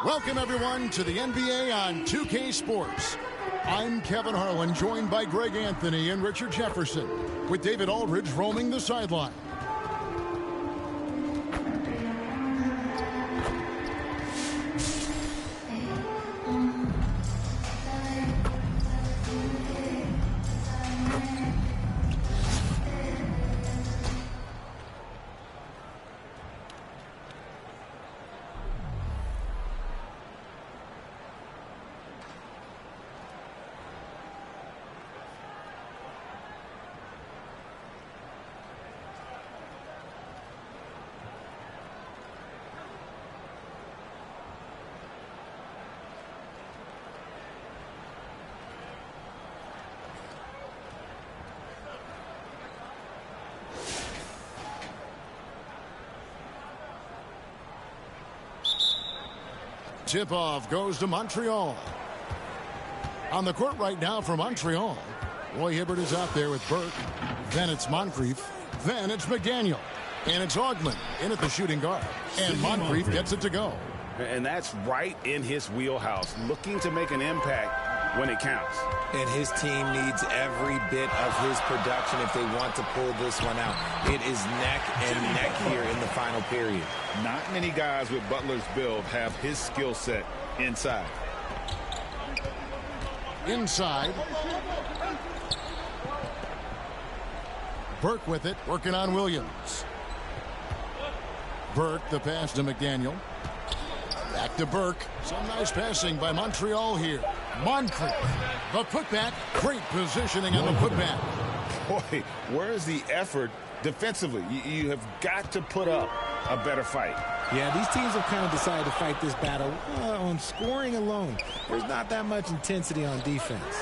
Welcome, everyone, to the NBA on 2K Sports. I'm Kevin Harlan, joined by Greg Anthony and Richard Jefferson, with David Aldridge roaming the sideline. Tip-off goes to Montreal. On the court right now for Montreal, Roy Hibbert is out there with Burke. Then it's Moncrief. Then it's McDaniel. And it's Augman in at the shooting guard. And Moncrief gets it to go. And that's right in his wheelhouse, looking to make an impact when it counts. And his team needs every bit of his production if they want to pull this one out. It is neck and neck here in the final period. Not many guys with Butler's build have his skill set inside. Inside. Burke with it, working on Williams. Burke, the pass to McDaniel. Back to Burke. Some nice passing by Montreal here. Moncrief, the putback. Great positioning on the putback. Boy, where's the effort defensively? You have got to put up a better fight. Yeah, these teams have kind of decided to fight this battle on scoring alone. There's not that much intensity on defense.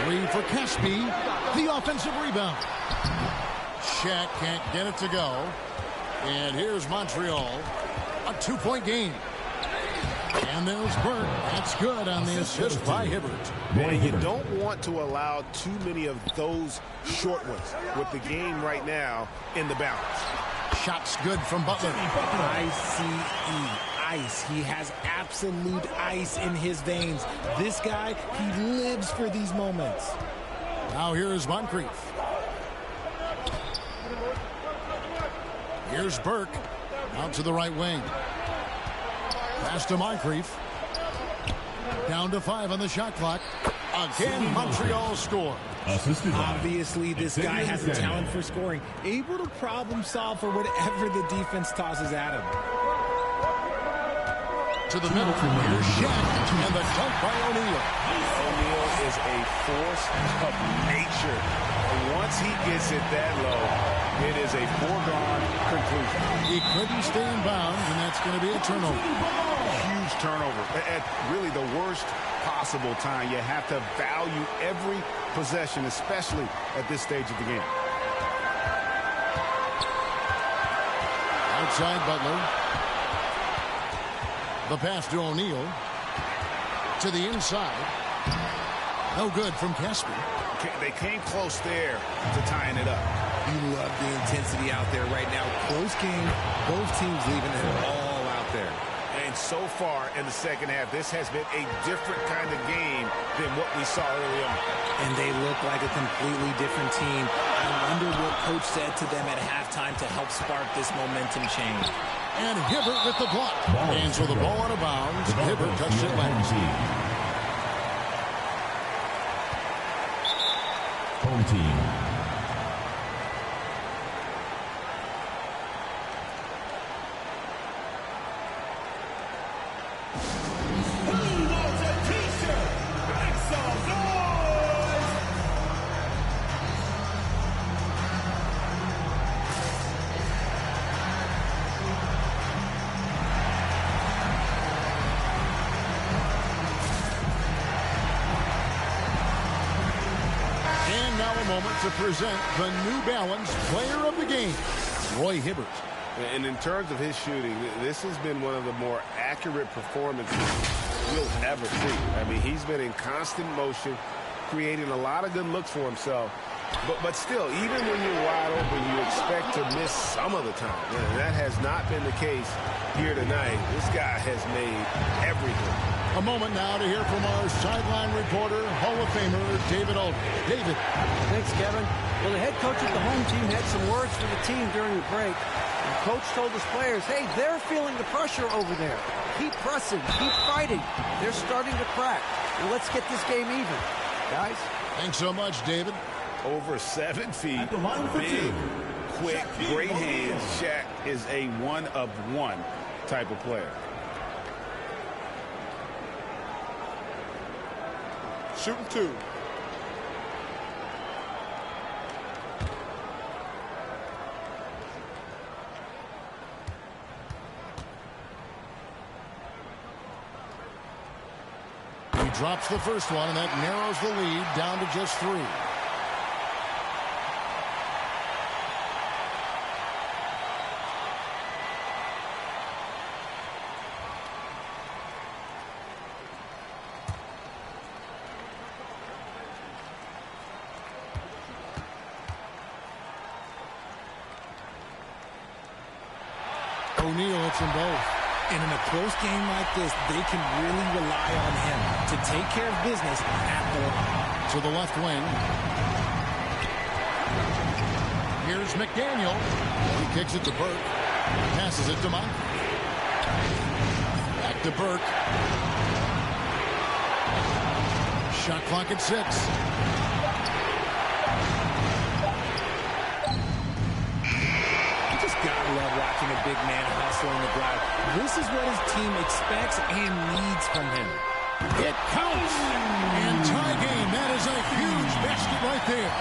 Three for Caspi. The offensive rebound. Shaq can't get it to go. And here's Montreal. A two-point game. And there's Burke. That's good on the assist by Hibbert. And you don't want to allow too many of those short ones with the game right now in the balance. Shots good from Butler. Ice. He has absolute ice in his veins. This guy, he lives for these moments. Now here's Moncrief. Here's Burke. Out to the right wing. Pass to Moncrief. Down to 5 on the shot clock. Again, Montreal score. Obviously, this guy has a talent for scoring. Able to problem solve for whatever the defense tosses at him. To the middle. Here's Shaq. And the dunk by O'Neal. O'Neal is a force of nature. And once he gets it that low, it is a foregone conclusion. He couldn't stay in bounds, and that's going to be a turnover. Huge turnover. At really the worst possible time. You have to value every possession, especially at this stage of the game. Outside Butler. The pass to O'Neal. To the inside. No good from Caspi. They came close there to tying it up. You love the intensity out there right now. Close game. Both teams leaving it all out there. And so far in the second half, this has been a different kind of game than what we saw early on. And they look like a completely different team. I wonder what coach said to them at halftime to help spark this momentum change. And Hibbert with the block. And so the ball out of bounds. Hibbert touched it last. Home team. To present the New Balance Player of the Game, Roy Hibbert. And in terms of his shooting, this has been one of the more accurate performances we'll ever see. I mean, he's been in constant motion, creating a lot of good looks for himself. But still, even when you're wide open, you expect to miss some of the time. And that has not been the case here tonight. This guy has made everything. A moment now to hear from our sideline reporter, Hall of Famer David Aldridge. David. Thanks, Kevin. Well, the head coach of the home team had some words for the team during the break. The coach told his players, hey, they're feeling the pressure over there. Keep pressing, keep fighting. They're starting to crack. And let's get this game even, guys. Thanks so much, David. Over 7 feet, big, quick, great hands. Shaq is a one-of-one type of player. Shooting 2. He drops the first one, and that narrows the lead down to just 3. O'Neal hits them both. And in a close game like this, they can really rely on him to take care of business at the line. To the left wing. Here's McDaniel. He kicks it to Burke. Passes it to Moncrief. Back to Burke. Shot clock at 6. Gotta love watching a big man hustle on the ground. This is what his team expects and needs from him. It counts. And tie game. That is a huge basket right there.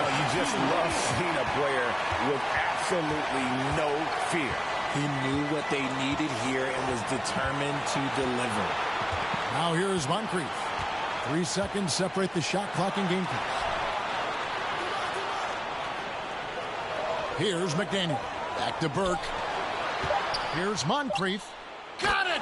You just love seeing a player with absolutely no fear. He knew what they needed here and was determined to deliver. Now here is Moncrief. 3 seconds separate the shot clock and game clock. Here's McDaniel. Back to Burke. Here's Moncrief. Got it!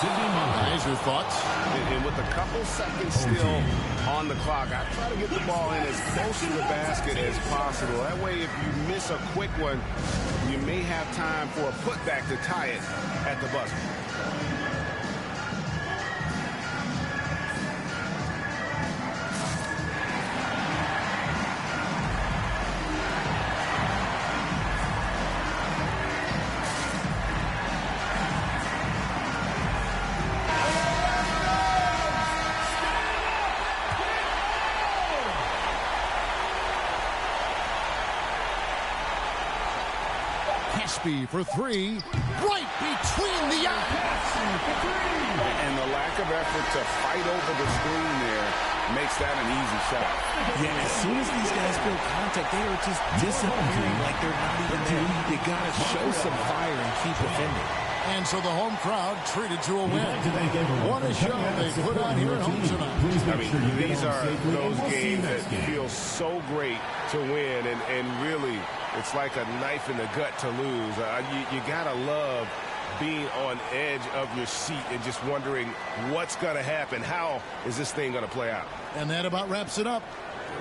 Guys, your thoughts? And with a couple seconds still on the clock, I try to get the ball in as close to the basket as possible. That way, if you miss a quick one, you may have time for a putback to tie it at the buzzer. For 3, right between the eyes. And the lack of effort to fight over the screen there makes that an easy shot. Yeah, as soon as these guys feel contact, they are just disappearing like they're not even there. You gotta show some fire and keep defending. And so the home crowd treated to a win. What a show they put on here at home tonight. I mean, these are those games that feel so great to win, and really, it's like a knife in the gut to lose. You gotta love being on edge of your seat and just wondering what's gonna happen. How is this thing gonna play out? And that about wraps it up.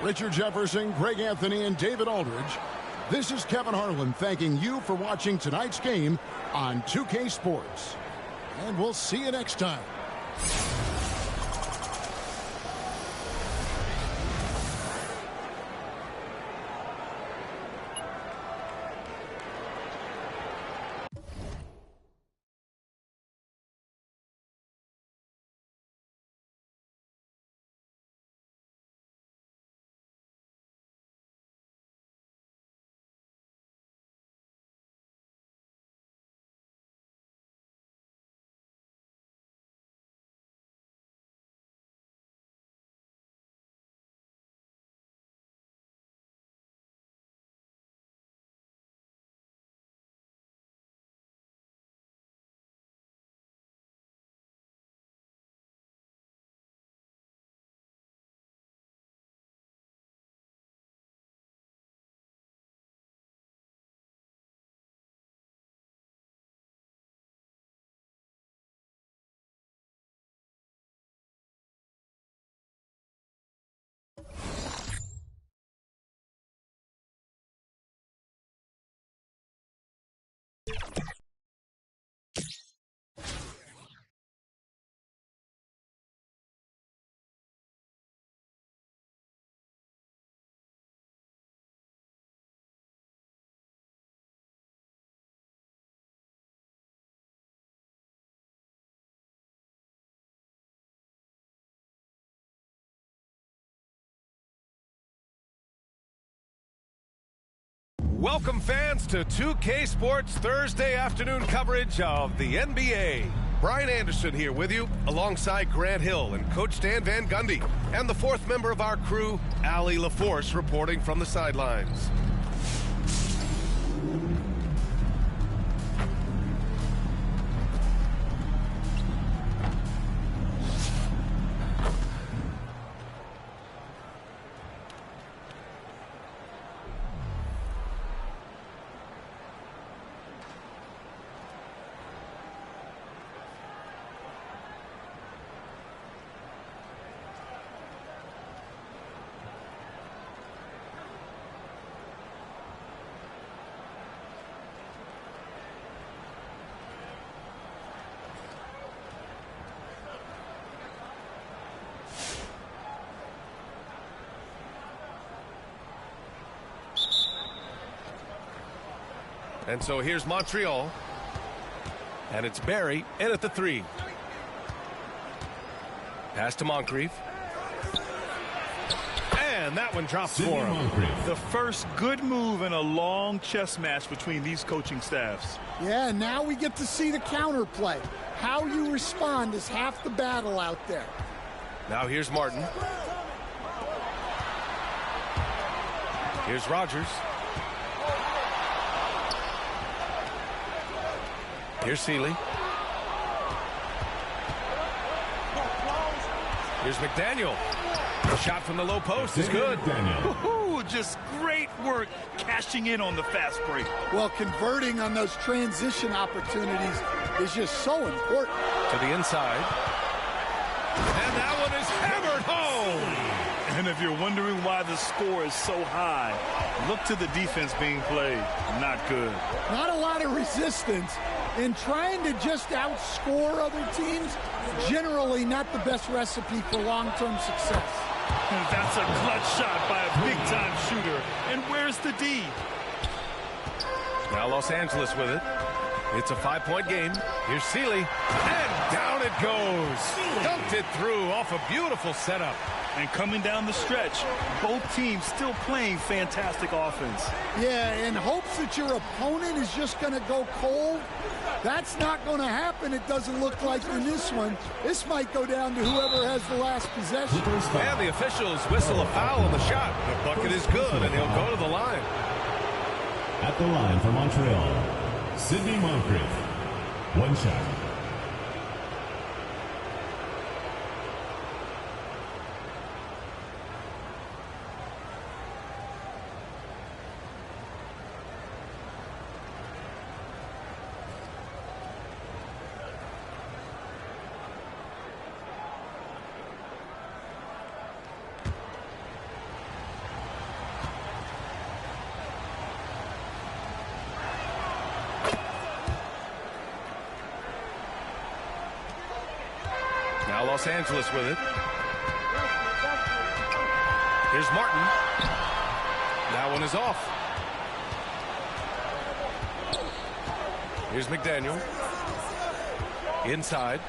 Richard Jefferson, Greg Anthony, and David Aldridge. This is Kevin Harlan thanking you for watching tonight's game on 2K Sports. And we'll see you next time. Welcome, fans, to 2K Sports Thursday afternoon coverage of the NBA. Brian Anderson here with you, alongside Grant Hill and Coach Dan Van Gundy, and the fourth member of our crew, Allie LaForce, reporting from the sidelines. And so here's Montreal. And it's Barry in at the 3. Pass to Moncrief. And that one drops for him. The first good move in a long chess match between these coaching staffs. Yeah, now we get to see the counterplay. How you respond is half the battle out there. Now here's Martin. Here's Rogers. Here's Seeley. Here's McDaniel. A shot from the low post is good. Just great work cashing in on the fast break. Well, converting on those transition opportunities is just so important. To the inside. And that one is hammered home. And if you're wondering why the score is so high, look to the defense being played. Not good. Not a lot of resistance. And trying to just outscore other teams, generally not the best recipe for long-term success. And that's a clutch shot by a big-time shooter. And where's the D? Now Los Angeles with it. It's a 5-point game. Here's Seeley. And down it goes. Dunked it through off a beautiful setup. And coming down the stretch, both teams still playing fantastic offense. Yeah, in hopes that your opponent is just going to go cold. That's not going to happen, it doesn't look like in this one. This might go down to whoever has the last possession. And the officials whistle a foul on the shot. The bucket is good, and he'll go to the line. At the line for Montreal, Sidney Moncrief. One shot. Now Los Angeles with it. Here's Martin. That one is off. Here's McDaniel. Inside.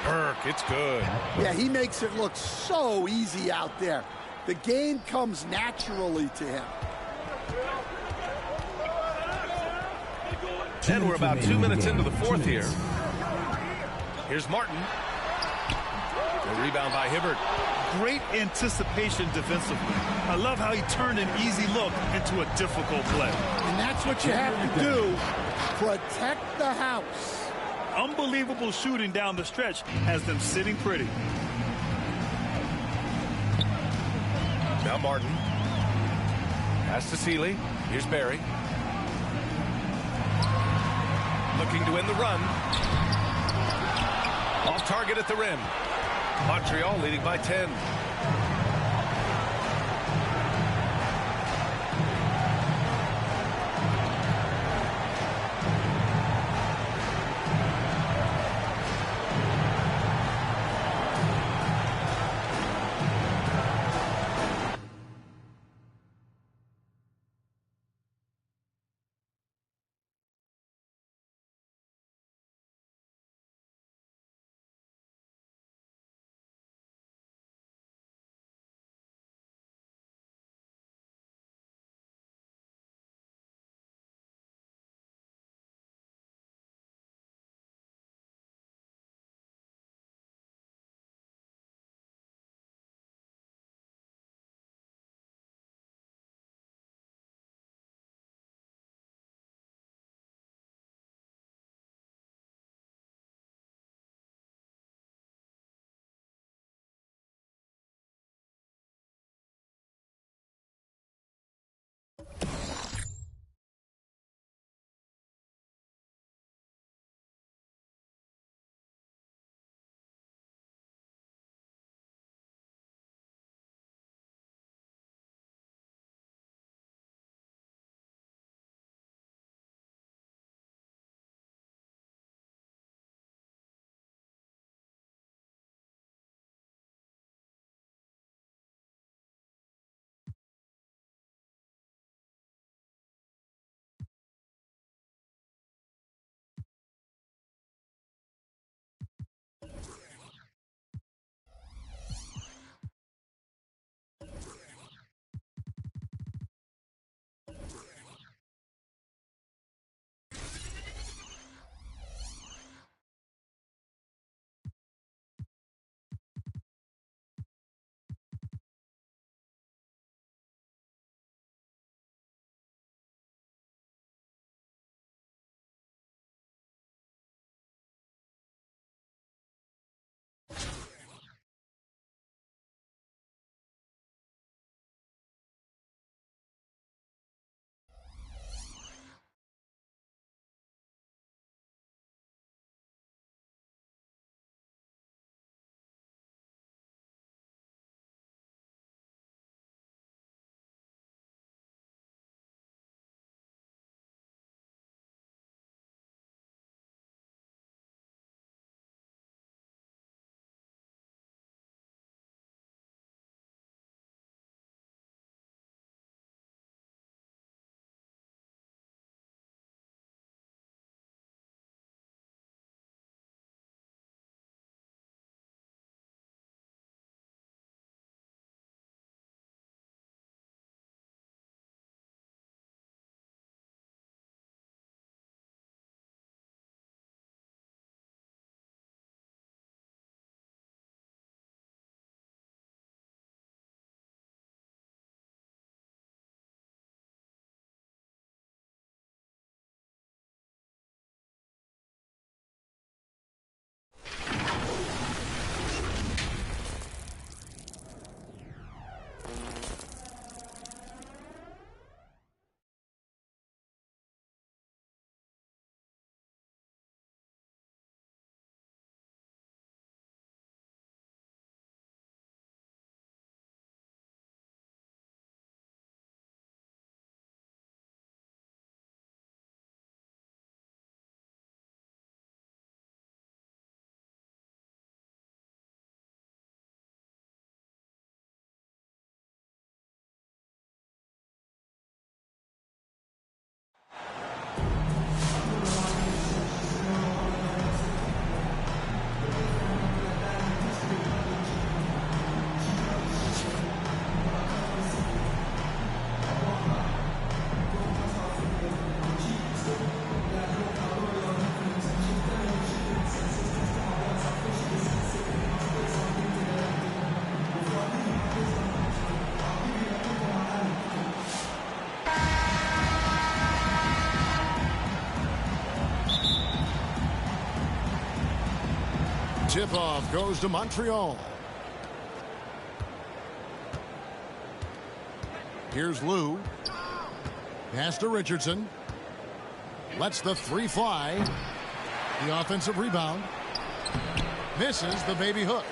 Burke, it's good. Yeah, he makes it look so easy out there. The game comes naturally to him. And we're about 2 minutes into the fourth here. Here's Martin. A rebound by Hibbert. Great anticipation defensively. I love how he turned an easy look into a difficult play. And that's what you have to do. Protect the house. Unbelievable shooting down the stretch has them sitting pretty. Now Martin. Pass to Seeley. Here's Barry. Looking to end the run. Off target at the rim. Montreal leading by 10. Tip-off goes to Montreal. Here's Lou. Pass to Richardson. Lets the three fly. The offensive rebound. Misses the baby hook.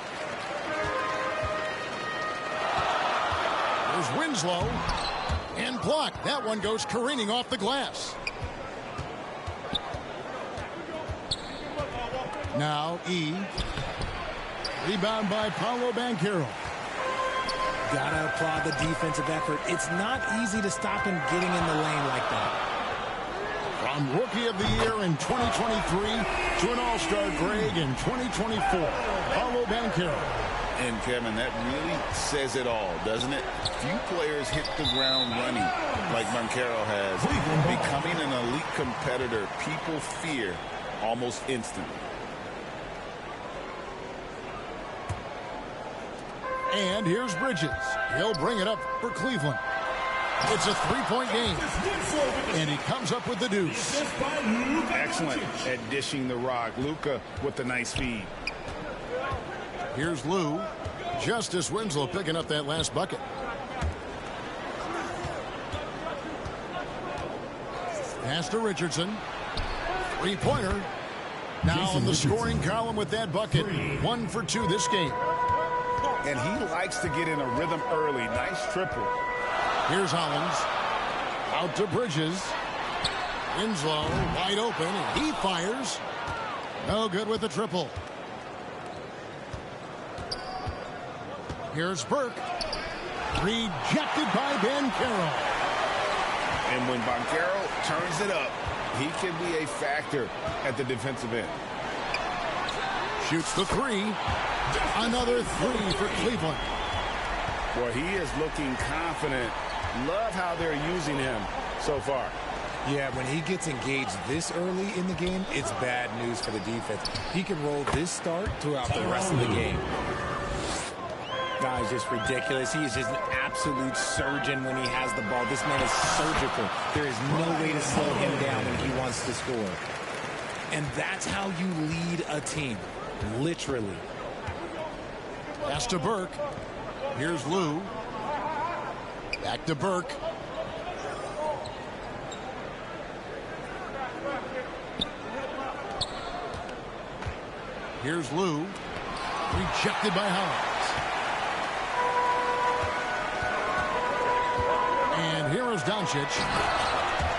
There's Winslow. And blocked. That one goes careening off the glass. Now E. Rebound by Paolo Banchero. Gotta applaud the defensive effort. It's not easy to stop him getting in the lane like that. From Rookie of the Year in 2023 to an All-Star grade in 2024, Paolo Banchero. And Kevin, that really says it all, doesn't it? Few players hit the ground running like Banchero has. Becoming an elite competitor, people fear almost instantly. And here's Bridges. He'll bring it up for Cleveland. It's a three-point game. And he comes up with the deuce. Excellent at dishing the rock. Luka with the nice feed. Here's Lou. Justice Winslow picking up that last bucket. Pass to Richardson. Three-pointer. Now in the scoring column with that bucket. 1 for 2 this game. And he likes to get in a rhythm early. Nice triple. Here's Hollins. Out to Bridges. Winslow wide open, and he fires. No good with the triple. Here's Burke. Rejected by Banchero. And when Banchero turns it up, he can be a factor at the defensive end. Shoots the three. Another three for Cleveland. Boy, he is looking confident. Love how they're using him so far. Yeah, when he gets engaged this early in the game, it's bad news for the defense. He can roll this start throughout the rest of the game. Guy's just ridiculous. He is just an absolute surgeon when he has the ball. This man is surgical. There is no way to slow him down when he wants to score. And that's how you lead a team, literally. Pass to Burke. Here's Lou. Back to Burke. Here's Lou. Rejected by Halifax. And here is Doncic.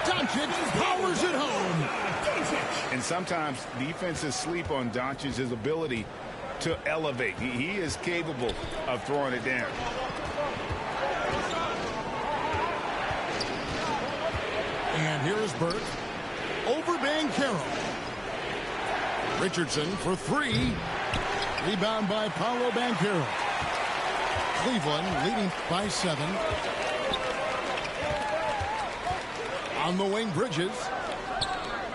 Doncic powers it home. And sometimes defenses sleep on Doncic's ability to elevate. He is capable of throwing it down. And here is Burke. Over Banchero. Richardson for three. Rebound by Paolo Banchero. Cleveland leading by 7. On the wing, Bridges.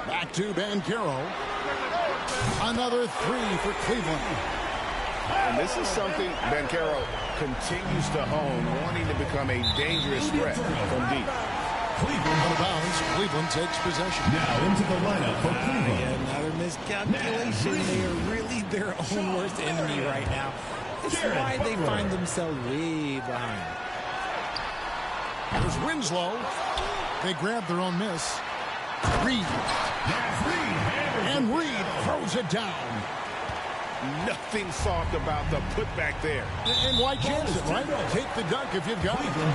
Back to Banchero. Another three for Cleveland. And this is something Banchero continues to hone, wanting to become a dangerous threat from deep. Cleveland out of bounds. Cleveland takes possession. Now into the lineup for Cleveland. Another miscalculation. They are really their own worst enemy right now. It's why they find themselves way behind. There's Winslow. They grab their own miss. Reed. And Reed throws it down. Nothing soft about the putback there. And why chance it, right? Take the dunk if you've got it. And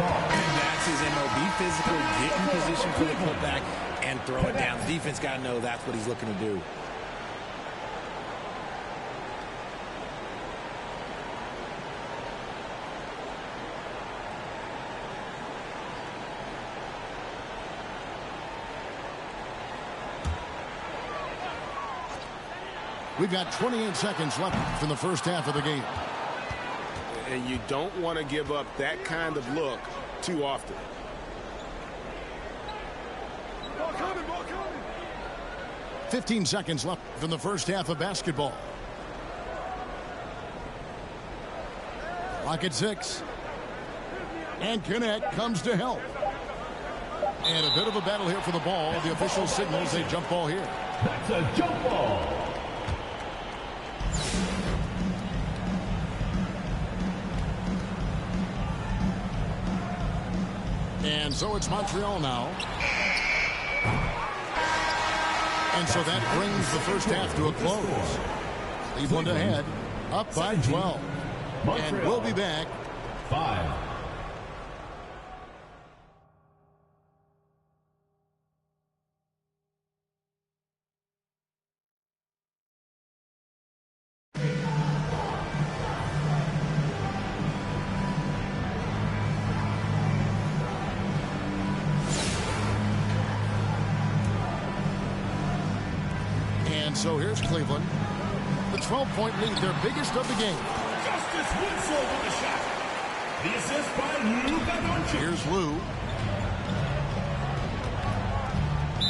that's his MO. Be physical, get in position for the putback, and throw it down. The defense got to know that's what he's looking to do. We've got 28 seconds left from the first half of the game. And you don't want to give up that kind of look too often. Ball coming, ball coming. 15 seconds left from the first half of basketball. Clock at 6. And Connect comes to help. And a bit of a battle here for the ball. The official signals a jump ball here. That's a jump ball. And so it's Montreal now. And so that brings the first half to a close. Cleveland ahead, up by 12. And we'll be back. 5. And so here's Cleveland. The 12-point lead, their biggest of the game. Justice Winslow with a shot. The assist by Luka Doncic. Here's Lou.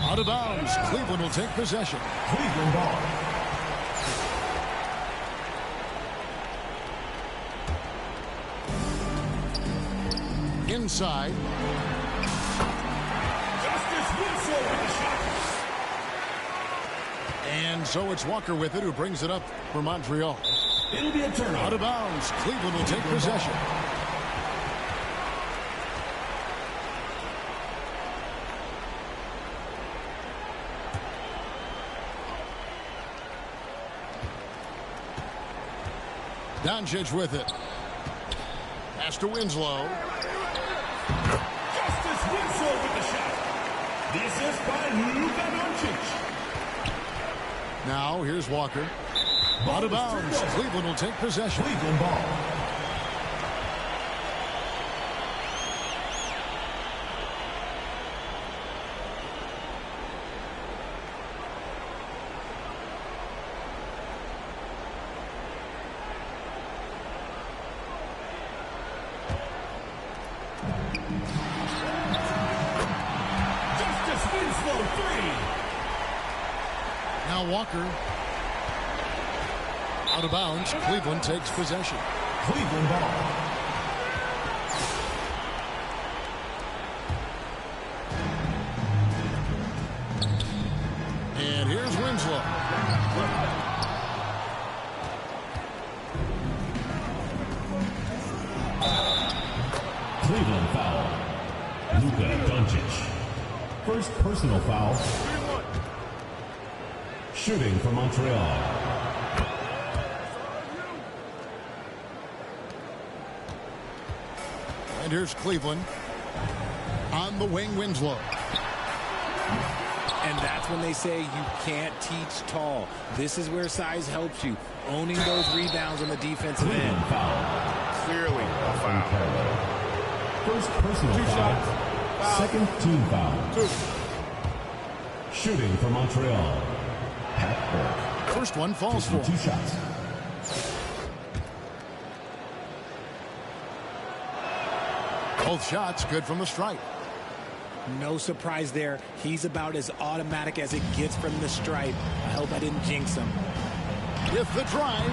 Out of bounds. Cleveland will take possession. Cleveland ball. Inside. Justice Winslow with a shot. And so it's Walker with it, who brings it up for Montreal. It'll be a turnover. Out of bounds. Cleveland will take possession. Doncic with it. Pass to Winslow. Justice Winslow with the shot. The assist by Luka Doncic. Now here's Walker. Out of bounds. Cleveland will take possession. Cleveland ball. Justice Winslow, 3. Now Walker. Out of bounds. Cleveland takes possession. Cleveland ball. And here's Winslow. Cleveland foul. Luka Doncic. First personal foul. Shooting for Montreal. And here's Cleveland. On the wing, Winslow. And that's when they say you can't teach tall. This is where size helps you. Owning those rebounds on the defensive end. Foul. Clearly a foul. First personal foul. Second team foul. Shooting for Montreal. Pat Burke. First one falls for. 2 shots. Both shots good from the stripe. No surprise there. He's about as automatic as it gets from the stripe. I hope I didn't jinx him. With the drive.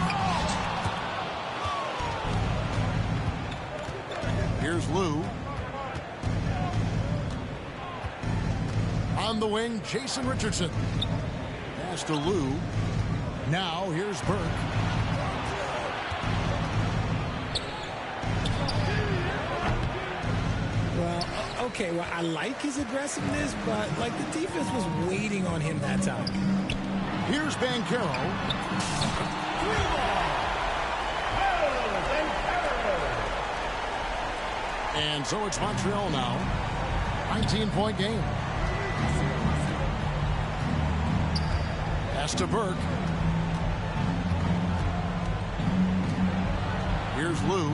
Here's Lou. On the wing, Jason Richardson. Pass to Lou. Now here's Burke. Okay, well, I like his aggressiveness, but, like, the defense was waiting on him that time. Here's Banchero. And so it's Montreal now. 19-point game. Pass to Burke. Here's Lou.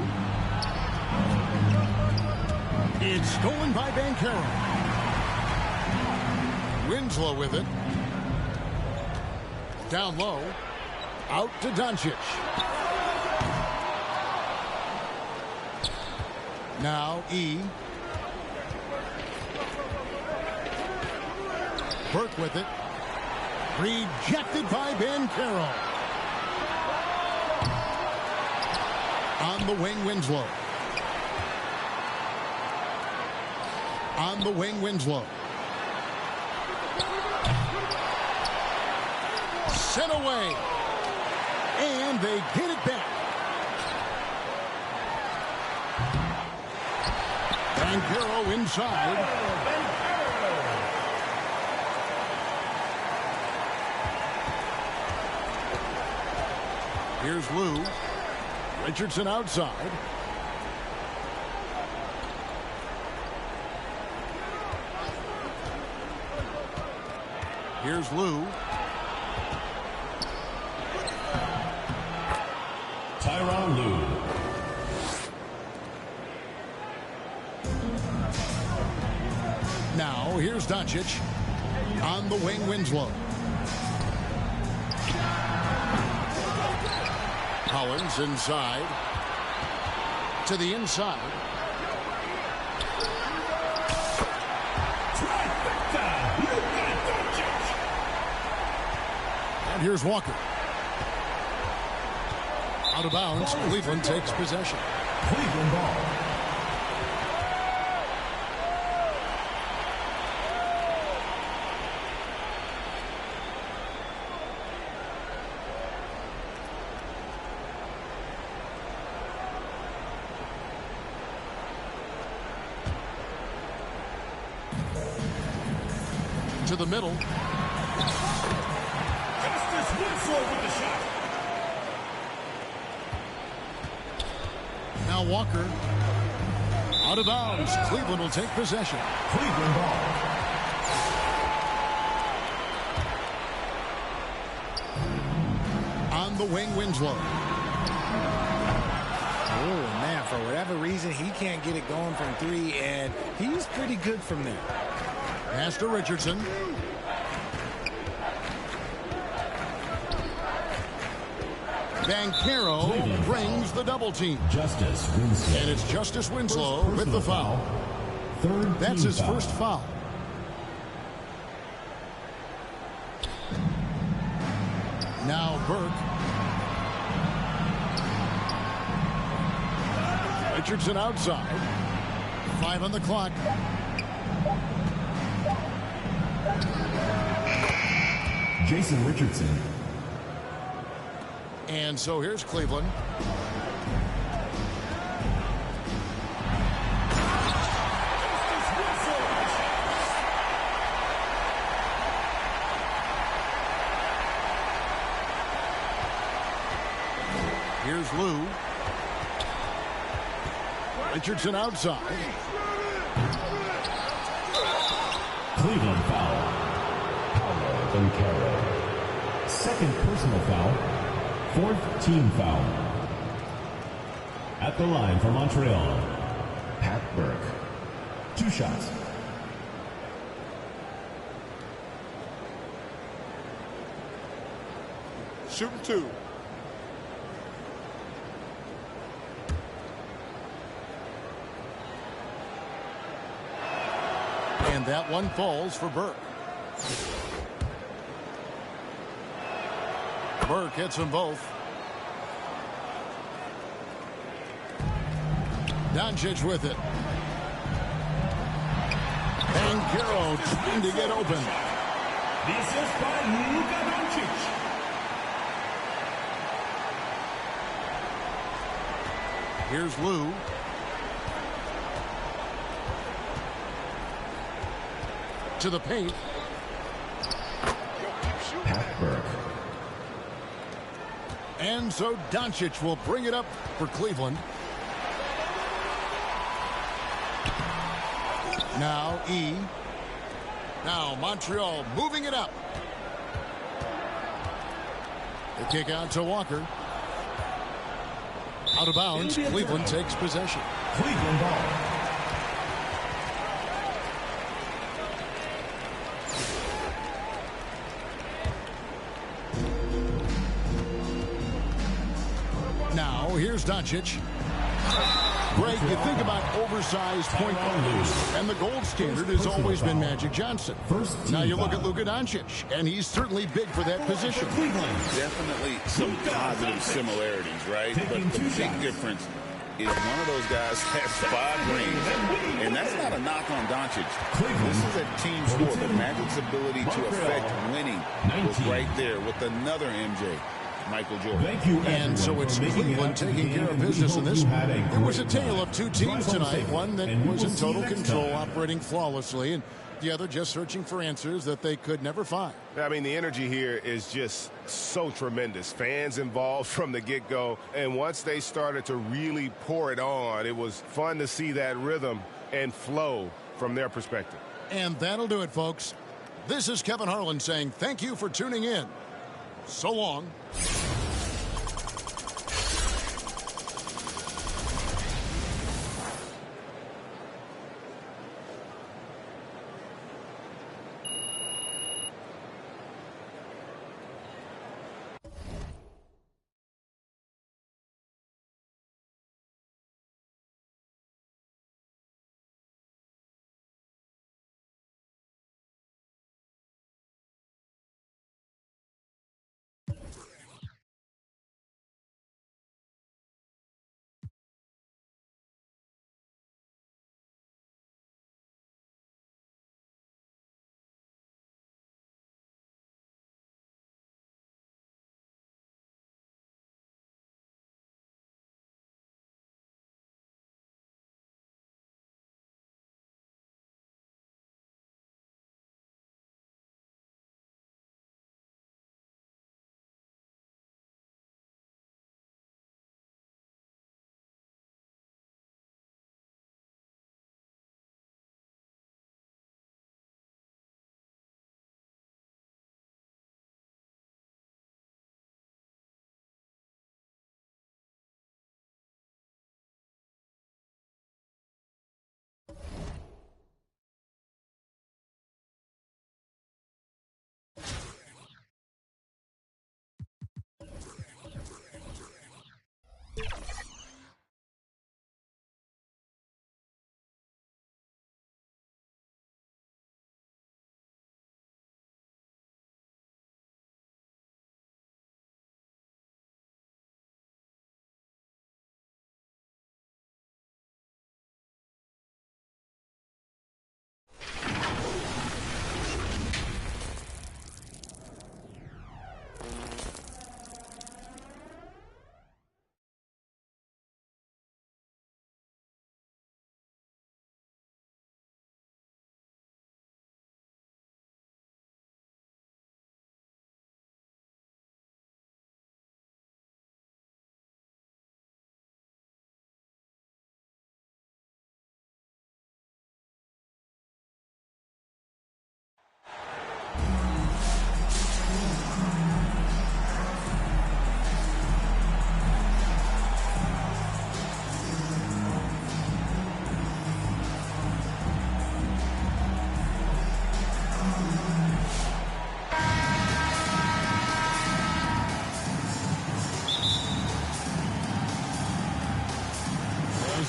It's stolen by Banchero. Winslow with it. Down low. Out to Doncic. Now E. Burke with it. Rejected by Banchero. On the wing, Winslow. On the wing, Winslow. Sent away. And they get it back. Banchero inside. Here's Lou. Richardson outside. Here's Lou. Tyronn Lue. Now here's Doncic. On the wing, Winslow. Collins inside. To the inside. And here's Walker. Out of bounds. Cleveland takes possession. Cleveland ball. To the middle. Justice Winslow with the shot. Now Walker. Out of bounds. Cleveland will take possession. Cleveland ball. On the wing, Winslow. Oh, man, for whatever reason, he can't get it going from three, and he's pretty good from there. Pass to Richardson. Banchero brings the double team. Justice Winslow. And it's Justice Winslow with the foul. Third That's team his foul. first foul. Now Burke. Richardson outside. 5 on the clock. Jason Richardson. And so here's Cleveland. Here's Lou. Richardson outside. Cleveland foul. Banchero. Second personal foul. Fourth team foul. At the line for Montreal, Pat Burke. 2 shots. Shooting 2. And that one falls for Burke. Burke hits them both. Doncic with it. Banchero trying to get open. The assist by Luka Doncic. Here's Lou. To the paint. Pat Burke. And so Doncic will bring it up for Cleveland. Now E. Now Montreal moving it up. The kick out to Walker. Out of bounds. Cleveland takes possession. Cleveland ball. Now here's Doncic. Greg, you think about oversized point guards, and the gold standard has always been Magic Johnson. Now you look at Luka Doncic, and he's certainly big for that position. Definitely some positive similarities, right? But the big difference is one of those guys has 5 rings, and that's not a knock on Doncic. This is a team sport, but Magic's ability to affect winning was right there with another MJ. Michael Jordan. Thank you, And so it's Cleveland taking care of business in this one. It was a tale of two teams tonight. One that was in total control, operating flawlessly, and the other just searching for answers that they could never find. I mean, the energy here is just so tremendous. Fans involved from the get-go. And once they started to really pour it on, it was fun to see that rhythm and flow from their perspective. And that'll do it, folks. This is Kevin Harlan saying thank you for tuning in. So long.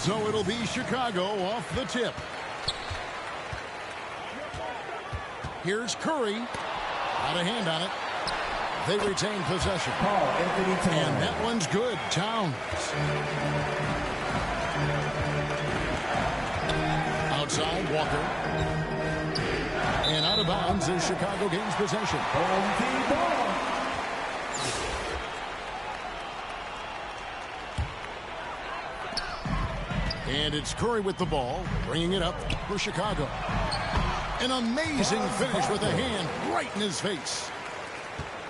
So it'll be Chicago off the tip. Here's Curry. Out of hand on it. They retain possession. And that one's good. Towns. Outside, Walker. And out of bounds as Chicago gains possession. And it's Curry with the ball, bringing it up for Chicago. An amazing finish with a hand right in his face.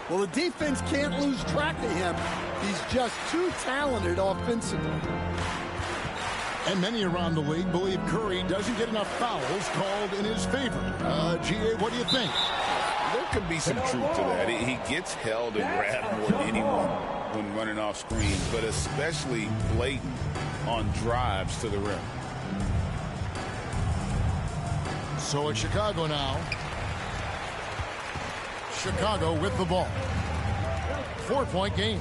Well, the defense can't lose track of him. He's just too talented offensively. And many around the league believe Curry doesn't get enough fouls called in his favor. G.A., what do you think? There could be some truth to that. He gets held and grabbed more than anyone when running off screens, but especially blatant on drives to the rim. So it's Chicago now. Chicago with the ball. 4-point game.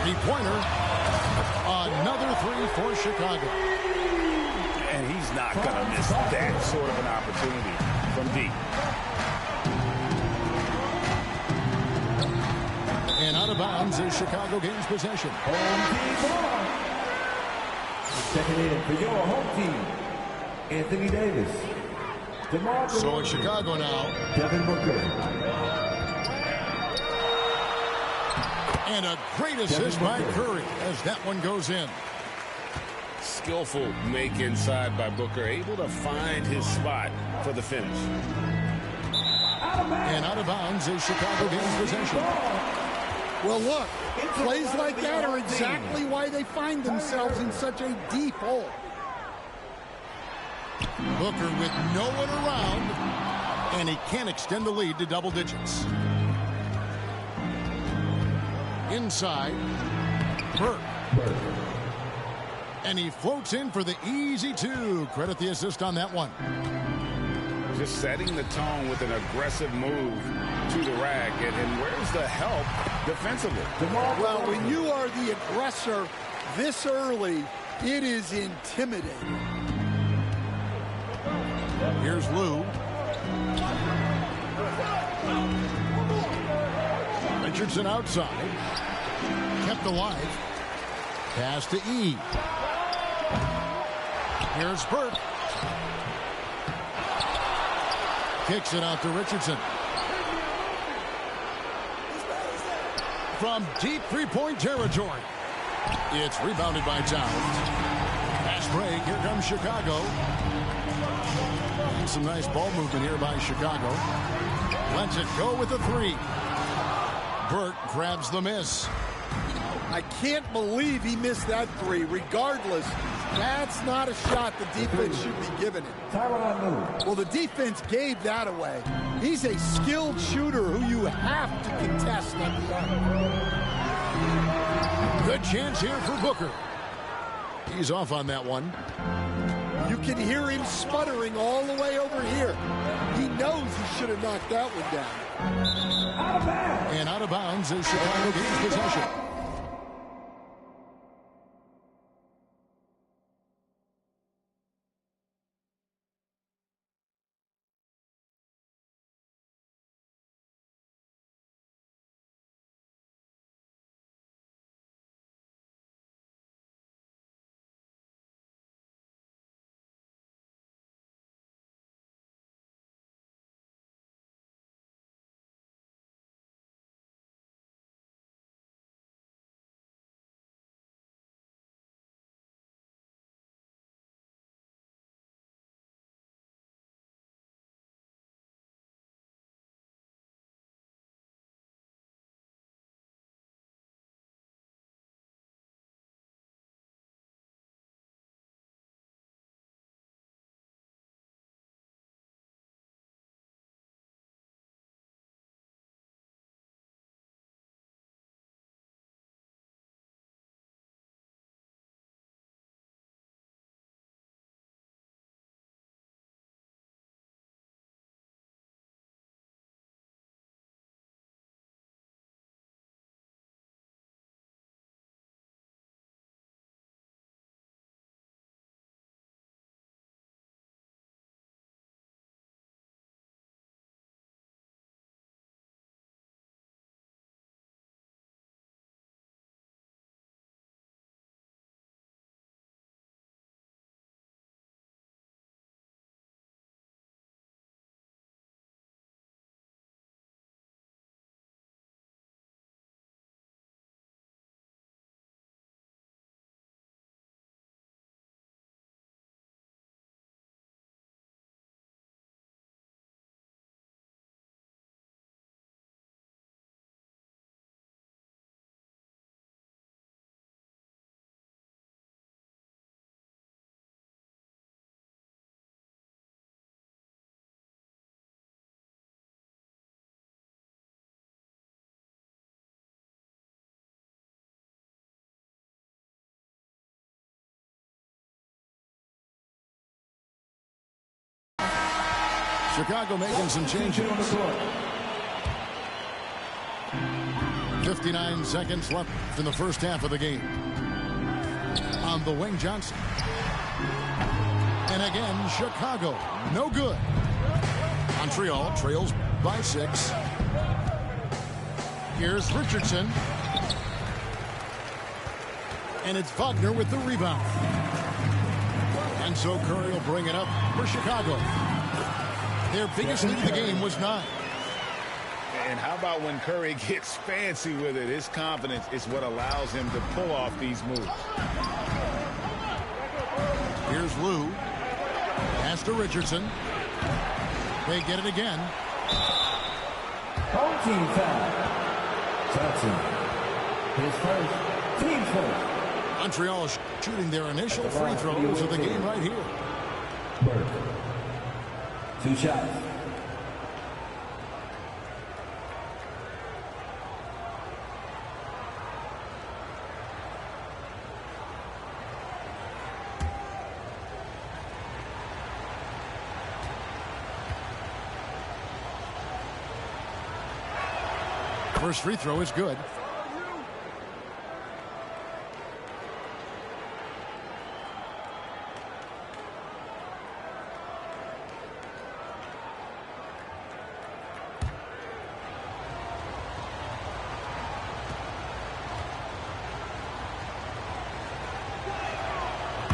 Three-pointer. Another three for Chicago. And he's not going to miss that sort of an opportunity from deep. And out of bounds as Chicago gains possession. Checking in for your home team, Anthony Davis. So it's Chicago now. Devin Booker. And a great assist by Curry as that one goes in. Skillful make inside by Booker, able to find his spot for the finish. And out of bounds is Chicago gains possession. Well, look, plays like that are exactly why they find themselves in such a deep hole. Booker with no one around, and he can't extend the lead to double digits. Inside, Burke. And he floats in for the easy two. Credit the assist on that one. Just setting the tone with an aggressive move to the rack. And where's the help defensively? Well, when you are the aggressor this early, it is intimidating. Here's Lou. Richardson outside. Kept alive. Pass to E. Here's Burke. Kicks it out to Richardson. From deep three-point territory. It's rebounded by Towns. Pass break. Here comes Chicago. And some nice ball movement here by Chicago. Lets it go with a three. Burke grabs the miss. I can't believe he missed that three. Regardless, that's not a shot the defense should be giving him. Well, the defense gave that away. He's a skilled shooter who you have to contest at the end. Good chance here for Booker. He's off on that one. You can hear him sputtering all the way over here. He knows he should have knocked that one down. And out of bounds as Chicago gains possession. Chicago making some changes. 59 seconds left in the first half of the game. On the wing, Johnson. And again, Chicago. No good. Montreal trails by 6. Here's Richardson. And it's Wagner with the rebound. And so Curry will bring it up for Chicago. Their biggest lead of the game was 9. And how about when Curry gets fancy with it? His confidence is what allows him to pull off these moves. Here's Lou. Pass to Richardson. They get it again. Home team foul. Johnson. His first. Team first. Montreal is shooting their initial free throws of the game right here. Burke. 2 shots. First free throw is good.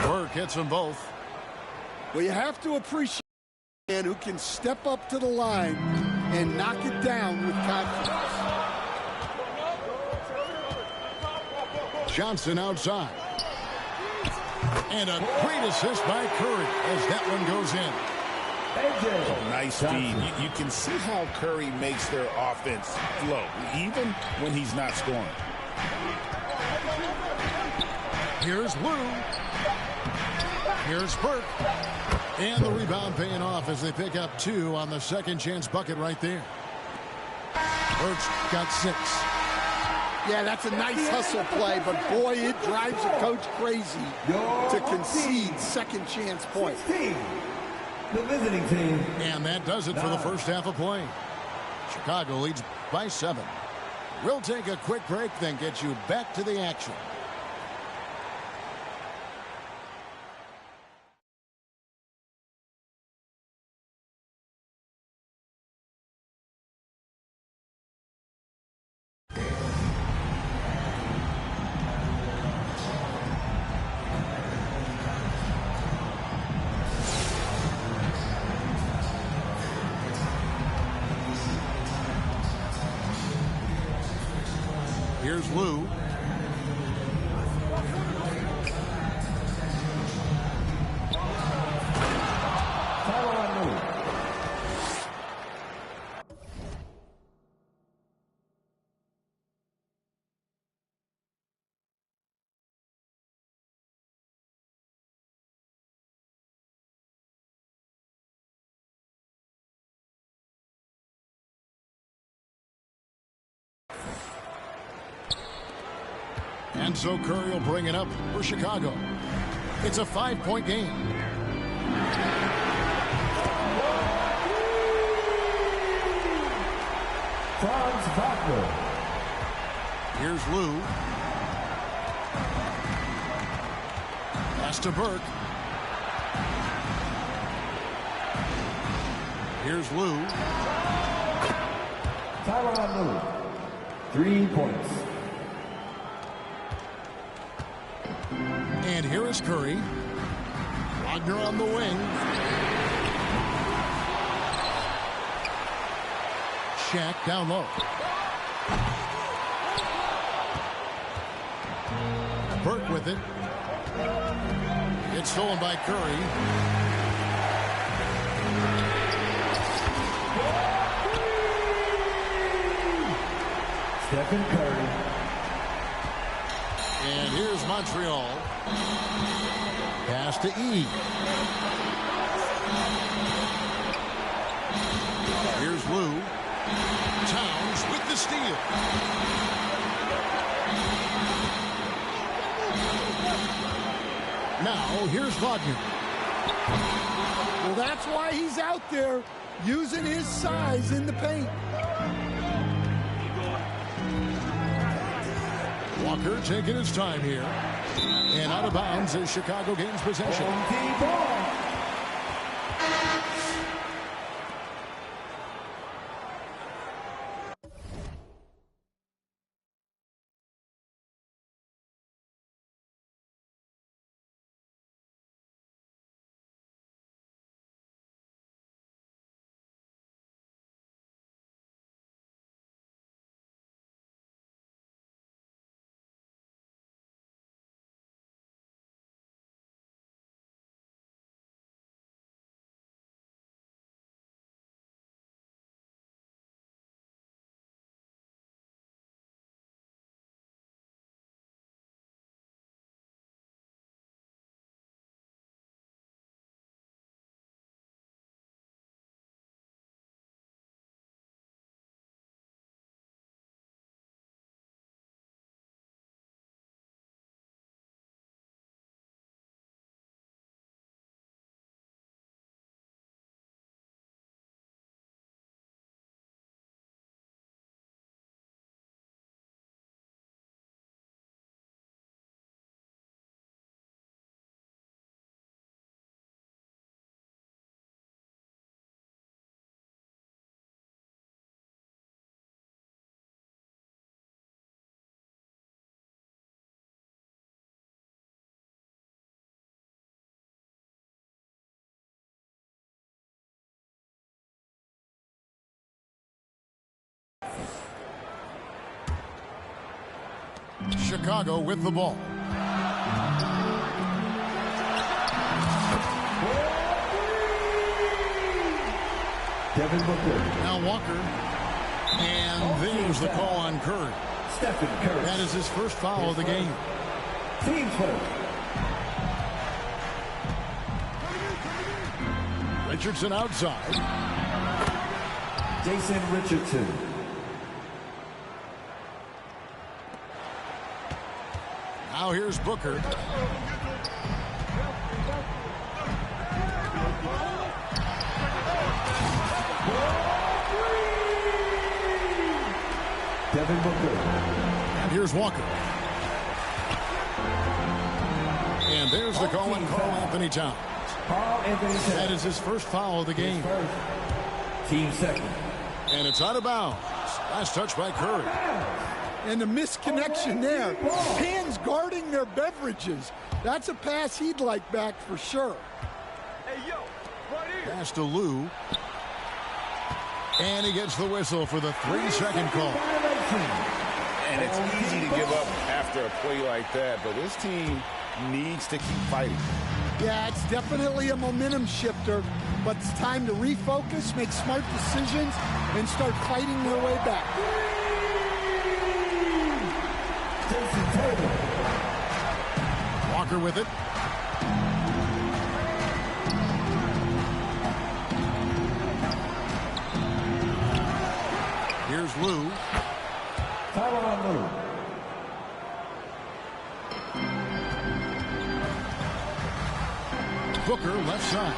Burke hits them both. Well, you have to appreciate a man who can step up to the line and knock it down with confidence. Johnson outside. And a great assist by Curry as that one goes in. Oh, nice feed. You can see how Curry makes their offense flow, even when he's not scoring. Here's Lou. Here's Burke. And the rebound paying off as they pick up 2 on the second chance bucket right there. Burke's got 6. Yeah, that's a nice hustle play, but boy, it drives a coach crazy to concede second chance points. The visiting team. And that does it for the first half of play. Chicago leads by 7. We'll take a quick break, then get you back to the action. Here's Lou. And so Curry will bring it up for Chicago. It's a 5-point game. Franz Wagner. Here's Lou. Pass to Burke. Here's Lou. Tyronn Lue. 3 points. And here is Curry. Wagner on the wing. Shaq down low. Burke with it. It's stolen by Curry. Stephen Curry. And here's Montreal. Pass to E. Here's Lou. Towns with the steal. Now, here's Wagner. Well, that's why he's out there using his size in the paint. Walker taking his time here. And out of bounds as Chicago gains possession. Chicago with the ball. Devin Booker. Now Walker. And there's the call on Curry. Stephen Curry. That is his first foul of the game. Team foul. Richardson outside. Jason Richardson. Now here's Booker. Devin Booker. And here's Walker. And there's the call on Karl Anthony Towns. Karl Anthony Towns. That is his first foul of the game. Team second. And it's out of bounds. Last touch by Curry. And the misconnection there. Hands guarding their beverages. That's a pass he'd like back for sure. Pass to Lou. And he gets the whistle for the 3-second call. And it's easy to give up after a play like that, but this team needs to keep fighting. Yeah, it's definitely a momentum shifter, but it's time to refocus, make smart decisions, and start fighting their way back. Walker with it. Here's Lou. Tyronn Lue. Booker left side.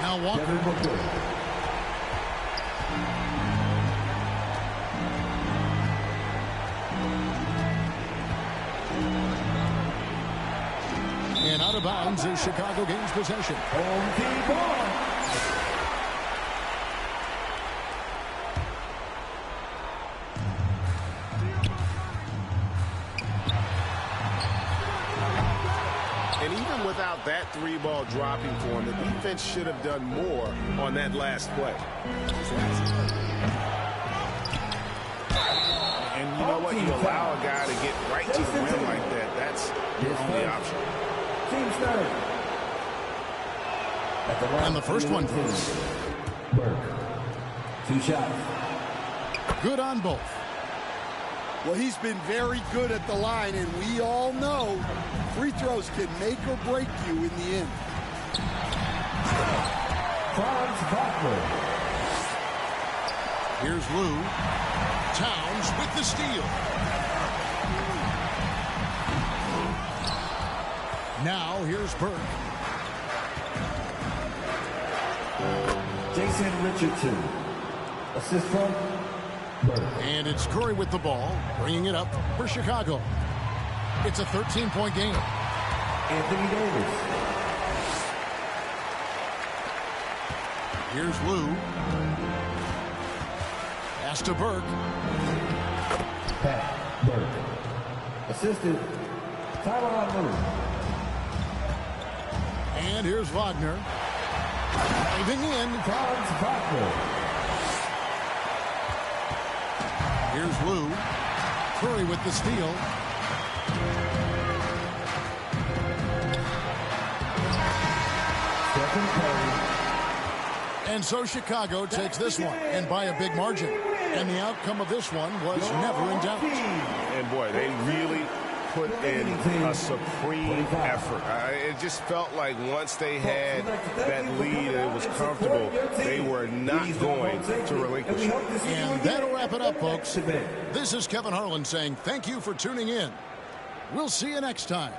Now Walker. Devin Booker. And out of bounds as Chicago gains possession. Home team ball. And even without that three ball dropping for him, the defense should have done more on that last play. And you know what? You allow a guy to get right to the rim like that. That's your only option. Team started. And the first one goes. Burke. 2 shots. Good on both. Well, he's been very good at the line, and we all know free throws can make or break you in the end. Franz Wagner. Here's Lou. Towns with the steal. Now here's Burke. Jason Richardson. Assist from Burke. And it's Curry with the ball, bringing it up for Chicago. It's a 13-point game. Anthony Davis. Here's Lou. Pass to Burke. Pat Burke. Assisted Tyronn Lue. And here's Wagner. Diving in. Franz Wagner. Here's Lou. Curry with the steal. Stephen Curry. And so Chicago takes this one, and by a big margin. And the outcome of this one was never in doubt. And boy, they really put in a supreme effort. It just felt like once they had that lead and it was comfortable, they were not going to relinquish it. And that'll wrap it up, folks. This is Kevin Harlan saying thank you for tuning in. We'll see you next time.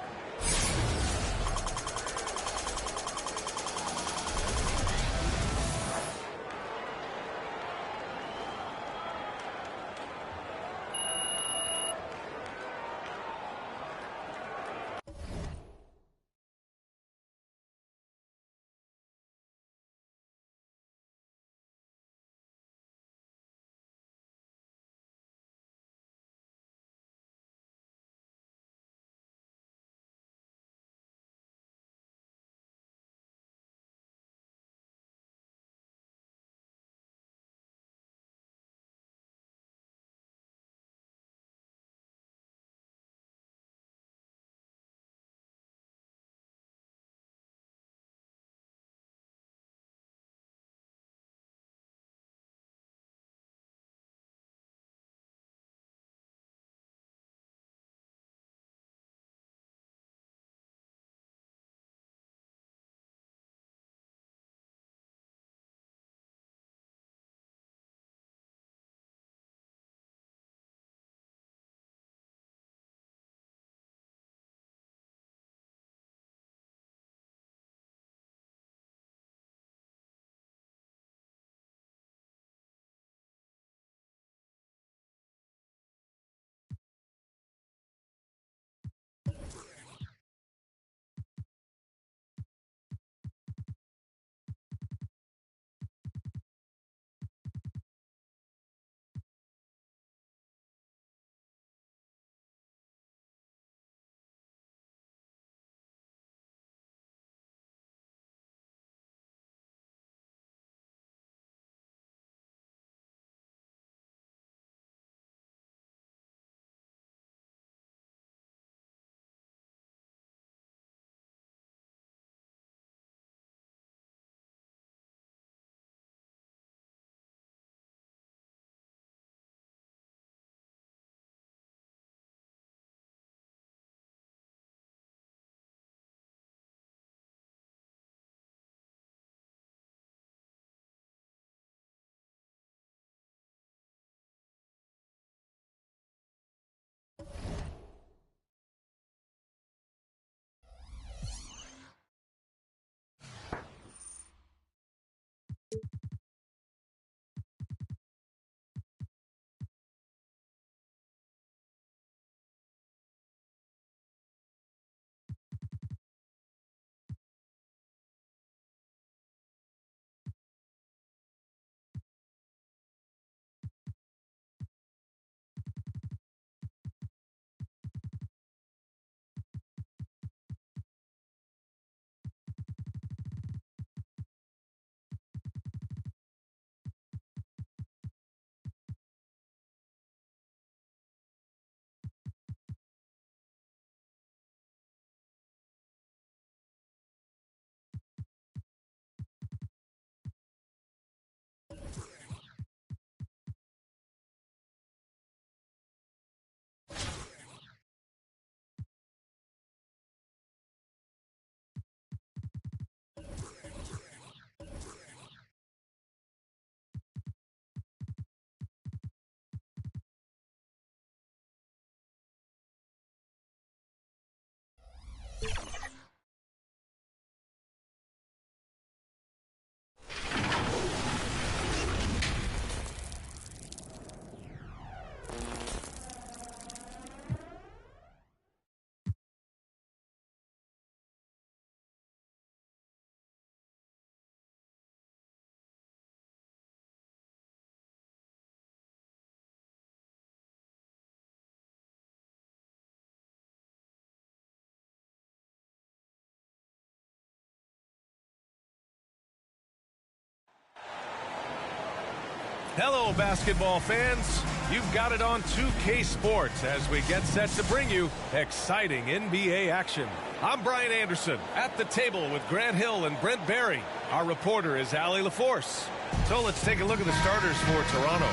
Hello, basketball fans. You've got it on 2K Sports as we get set to bring you exciting NBA action. I'm Brian Anderson at the table with Grant Hill and Brent Barry. Our reporter is Allie LaForce. So let's take a look at the starters for Toronto.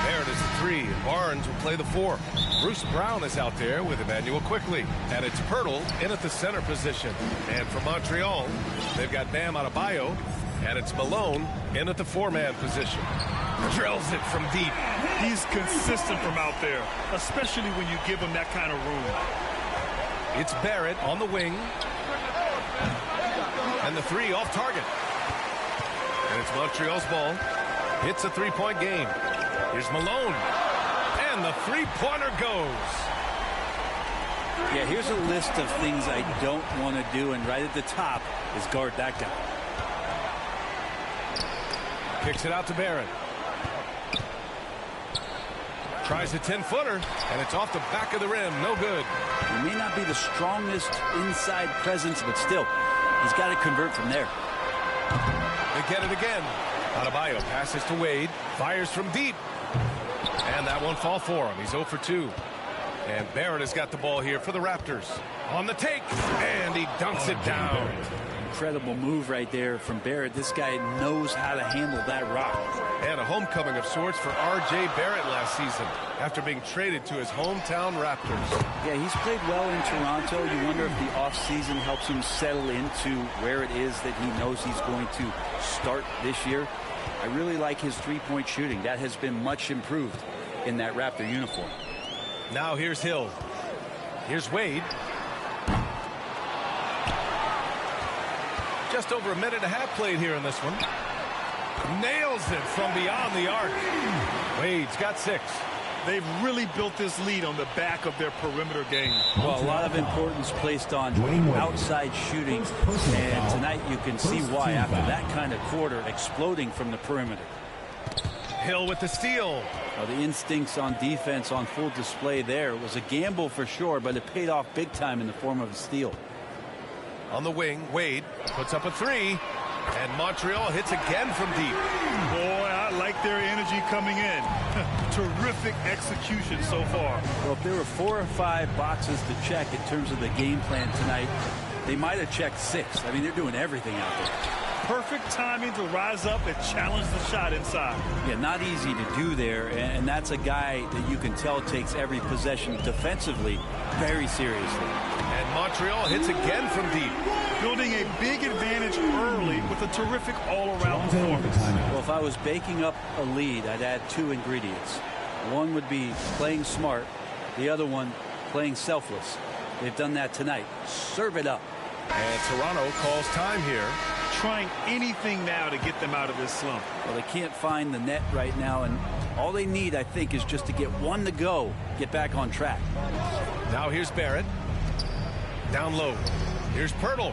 Barrett is the 3, and Barnes will play the 4. Bruce Brown is out there with Emmanuel Quickly. And it's Pirtle in at the center position. And for Montreal, they've got Bam Adebayo. And it's Malone in at the 4-man position. Drills it from deep. He's consistent from out there, especially when you give him that kind of room. It's Barrett on the wing. And the 3 off target. And it's Montreal's ball. It's a 3-point game. Here's Malone. And the 3-pointer goes. Yeah, here's a list of things I don't want to do, and right at the top is guard that guy. Kicks it out to Barrett. Tries a 10-footer, and it's off the back of the rim. No good. He may not be the strongest inside presence, but still, he's got to convert from there. They get it again. Adebayo passes to Wade. Fires from deep. And that won't fall for him. He's 0 for 2. And Barrett has got the ball here for the Raptors. On the take. And he dunks it down. Incredible move right there from Barrett. This guy knows how to handle that rock. And a homecoming of sorts for R.J. Barrett last season after being traded to his hometown Raptors. Yeah, he's played well in Toronto. You wonder if the offseason helps him settle into where it is that he knows he's going to start this year. I really like his three-point shooting. That has been much improved in that Raptor uniform. Now here's Hill. Here's Wade. Just over a minute and a half played here in this one. Nails it from beyond the arc. Wade's got 6. They've really built this lead on the back of their perimeter game. Well, a lot of importance placed on outside shooting, and tonight you can see why after that kind of quarter exploding from the perimeter. Hill with the steal. Well, the instincts on defense on full display there. It was a gamble for sure, but it paid off big time in the form of a steal. On the wing, Wade puts up a 3, and Montreal hits again from deep. Boy, I like their energy coming in. Terrific execution so far. Well, if there were 4 or 5 boxes to check in terms of the game plan tonight, they might have checked 6. I mean, they're doing everything out there. Perfect timing to rise up and challenge the shot inside. Yeah, not easy to do there, and that's a guy that you can tell takes every possession defensively very seriously. And Montreal hits again from deep. Building a big advantage early with a terrific all-around performance. Well, if I was baking up a lead, I'd add 2 ingredients. One would be playing smart. The other one, playing selfless. They've done that tonight. Serve it up. And Toronto calls time here. Trying anything now to get them out of this slump. Well, they can't find the net right now, and all they need, I think, is just to get one to go, get back on track. Now here's Barrett. Down low. Here's Pirtle.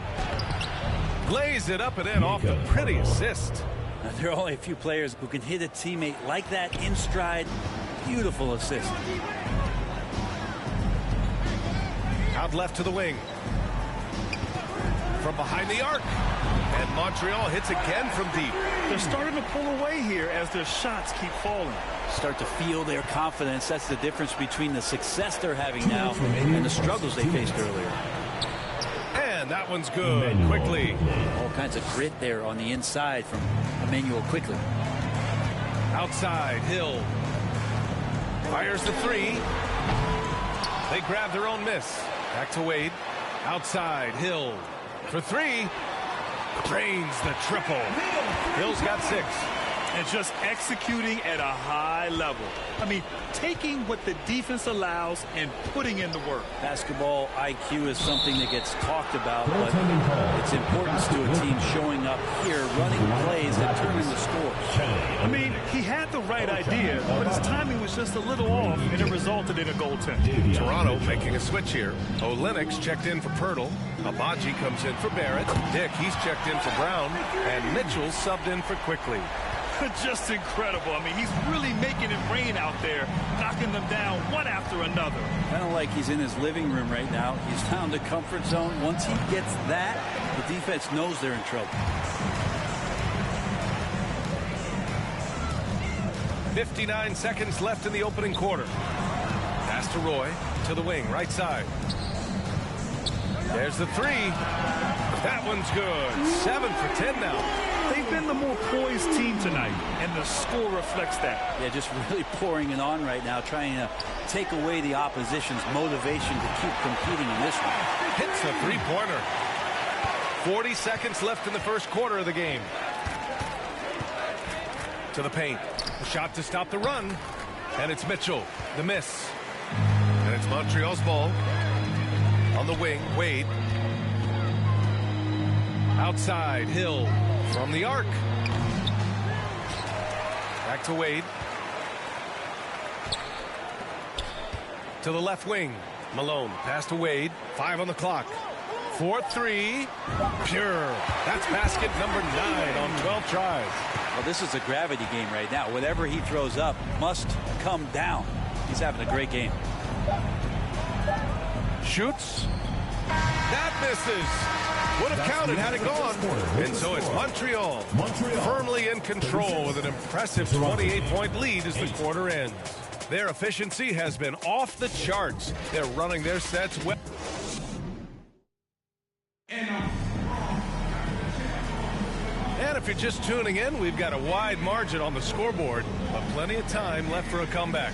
Lays it up and in off the pretty assist. Now, there are only a few players who can hit a teammate like that in stride. Beautiful assist. Out left to the wing. From behind the arc. And Montreal hits again from deep. They're starting to pull away here as their shots keep falling. Start to feel their confidence. That's the difference between the success they're having now and the struggles they faced earlier. And that one's good. Quickly. All kinds of grit there on the inside from Emmanuel Quickly. Outside, Hill. Fires the 3. They grab their own miss. Back to Wade. Outside, Hill. For 3. Drains the triple. Hill's got 6. And just executing at a high level. I mean, taking what the defense allows and putting in the work. Basketball IQ is something that gets talked about, but its importance to a team showing up here, running plays and turning the scores. I mean, he had the right idea, but his timing was just a little off, and it resulted in a goaltend. Toronto making a switch here. Olenek's checked in for Pirtle. Abaji comes in for Barrett. Dick, he's checked in for Brown. And Mitchell subbed in for Quickly. Just incredible. I mean, he's really making it rain out there, knocking them down one after another. Kind of like he's in his living room right now. He's found a comfort zone. Once he gets that, the defense knows they're in trouble. 59 seconds left in the opening quarter. Pass to Roy, to the wing, right side. There's the three. That one's good. 7 for 10 now. They've been the more poised team tonight, and the score reflects that. Yeah, just really pouring it on right now, trying to take away the opposition's motivation to keep competing in this one. Hits a three-pointer. 40 seconds left in the first quarter of the game. To the paint. A shot to stop the run. And it's Mitchell. The miss. And it's Montreal's ball. On the wing, Wade. Outside, Hill from the arc. Back to Wade. To the left wing. Malone, pass to Wade. 5 on the clock. 4-3. Pure. That's basket number 9 on 12 tries. Well, this is a gravity game right now. Whatever he throws up must come down. He's having a great game. Shoots. That misses. Would have counted had it gone. And so it's Montreal firmly in control with an impressive 28-point lead as the quarter ends. Their efficiency has been off the charts. They're running their sets well. And if you're just tuning in, we've got a wide margin on the scoreboard, but plenty of time left for a comeback.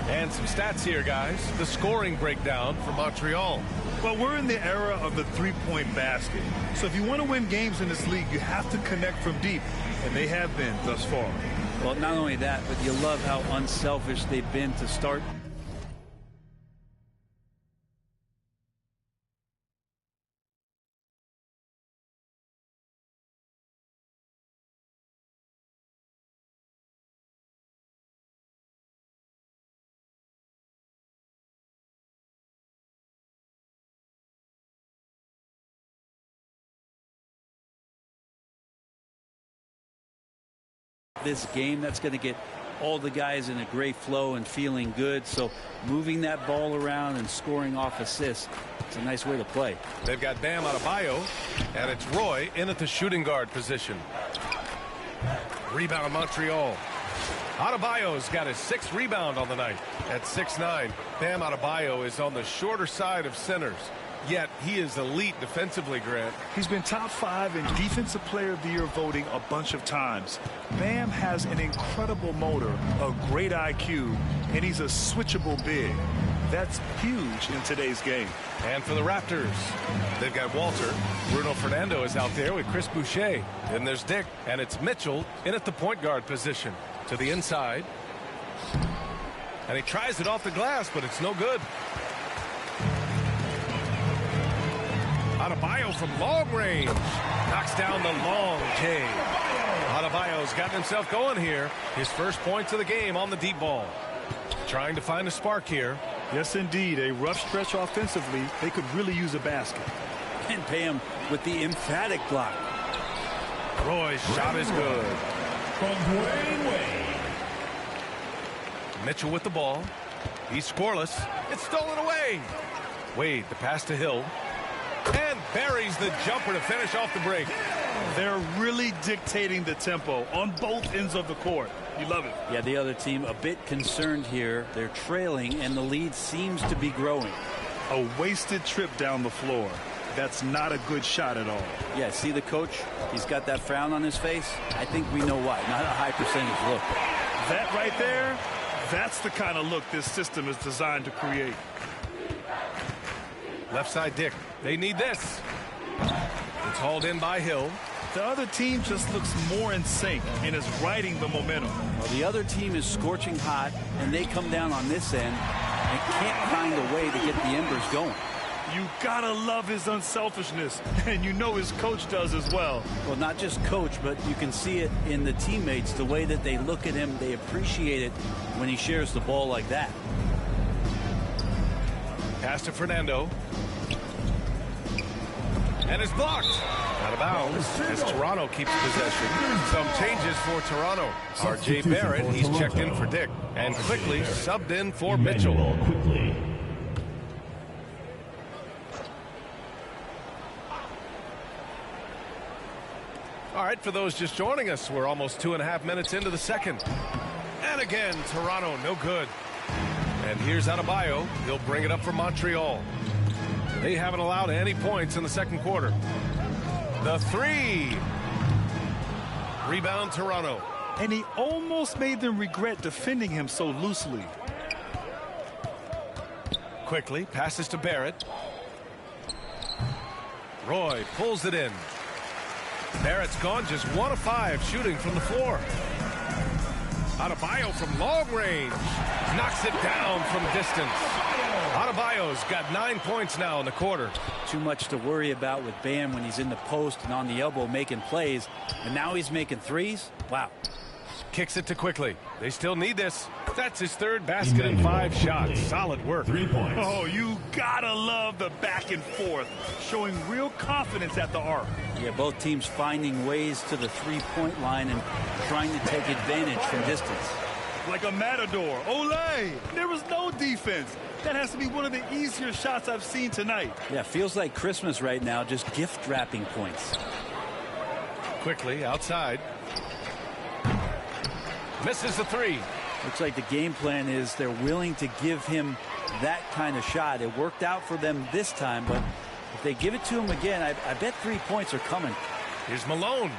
And some stats here, guys. The scoring breakdown for Montreal. Well, we're in the era of the three-point basket. So if you want to win games in this league, you have to connect from deep, and they have been thus far. Well, not only that, but you love how unselfish they've been to start. This game that's going to get all the guys in a great flow and feeling good. So moving that ball around and scoring off assists, it's a nice way to play. They've got Bam Adebayo, and it's Roy in at the shooting guard position. Rebound Montreal. Adebayo's got his 6th rebound on the night at 6'9". Bam Adebayo is on the shorter side of centers. Yet he is elite defensively, Grant. He's been top 5 in Defensive Player of the Year voting a bunch of times. Bam has an incredible motor, a great IQ, and he's a switchable big. That's huge in today's game. And for the Raptors, they've got Walter. Bruno Fernando is out there with Chris Boucher. Then there's Dick, and it's Mitchell in at the point guard position. To the inside. And he tries it off the glass, but it's no good. Adebayo from long range knocks down the long J. Adebayo's gotten himself going here. His first points of the game on the deep ball. Trying to find a spark here. Yes, indeed. A rough stretch offensively. They could really use a basket. And pay him with the emphatic block. Roy's shot is good. From Dwayne Wade. Mitchell with the ball. He's scoreless. It's stolen away. Wade, the pass to Hill. And buries the jumper to finish off the break. They're really dictating the tempo on both ends of the court. You love it. Yeah, the other team a bit concerned here. They're trailing, and the lead seems to be growing. A wasted trip down the floor. That's not a good shot at all. Yeah, see the coach? He's got that frown on his face. I think we know why. Not a high percentage look. That right there, that's the kind of look this system is designed to create. Left side Dick. They need this. It's hauled in by Hill. The other team just looks more in sync and is riding the momentum. Well, the other team is scorching hot, and they come down on this end and can't find a way to get the embers going. You gotta love his unselfishness, and you know his coach does as well. Well, not just coach, but you can see it in the teammates, the way that they look at him. They appreciate it when he shares the ball like that. Pass to Fernando. And it's blocked. Out of bounds as Toronto keeps possession. Some changes for Toronto. R.J. Barrett, he's checked in for Dick. And quickly subbed in for Mitchell. Quickly. All right, for those just joining us, we're almost 2.5 minutes into the second. again, Toronto, no good. And here's Adebayo. He'll bring it up for Montreal. They haven't allowed any points in the second quarter. The three. Rebound, Toronto. And he almost made them regret defending him so loosely. Quickly passes to Barrett. Roy pulls it in. Barrett's gone just 1 of 5 shooting from the floor. Adebayo from long range knocks it down from distance. Adebayo's got 9 points now in the quarter. Too much to worry about with Bam when he's in the post and on the elbow making plays, and now he's making threes. Wow. Kicks it to Quickly. They still need this. That's his 3rd basket and 5 shots. Solid work. 3 points. Oh, you gotta love the back and forth, showing real confidence at the arc. Yeah, both teams finding ways to the three-point line and trying to take advantage from distance. Like a matador. Olay! There was no defense. That has to be one of the easier shots I've seen tonight. Yeah, feels like Christmas right now, just gift wrapping points. Quickly outside. Misses the 3. Looks like the game plan is they're willing to give him that kind of shot. It worked out for them this time, but if they give it to him again, I bet 3 points are coming. Here's Malone.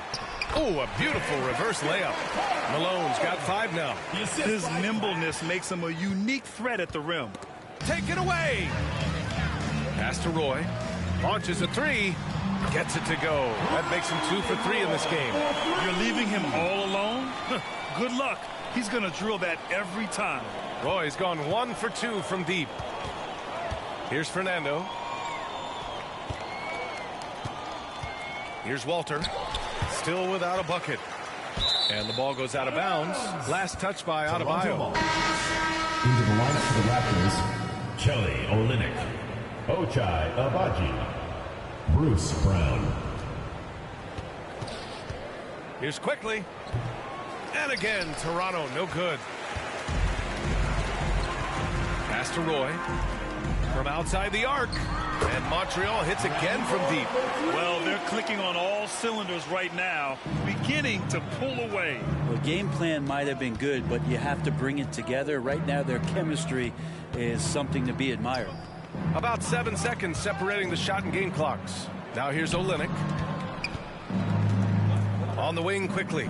Oh, a beautiful reverse layup. Malone's got 5 now. His nimbleness makes him a unique threat at the rim. Take it away. Pass to Roy. Launches a 3. Gets it to go. That makes him 2 for 3 in this game. You're leaving him all alone? Good luck. He's going to drill that every time. Roy's gone 1 for 2 from deep. Here's Fernando. Here's Walter. Still without a bucket. And the ball goes out of bounds. Last touch by Adebayo. Into the lineup for the Raptors, Kelly Olynyk, Ochai Agbaji, Bruce Brown. Here's Quickly. And again, Toronto, no good. Pass to Roy. From outside the arc. And Montreal hits again from deep. Well, they're clicking on all cylinders right now, beginning to pull away. Well, game plan might have been good, but you have to bring it together. Right now, their chemistry is something to be admired. About 7 seconds separating the shot and game clocks. Now here's Olynyk. On the wing Quickly.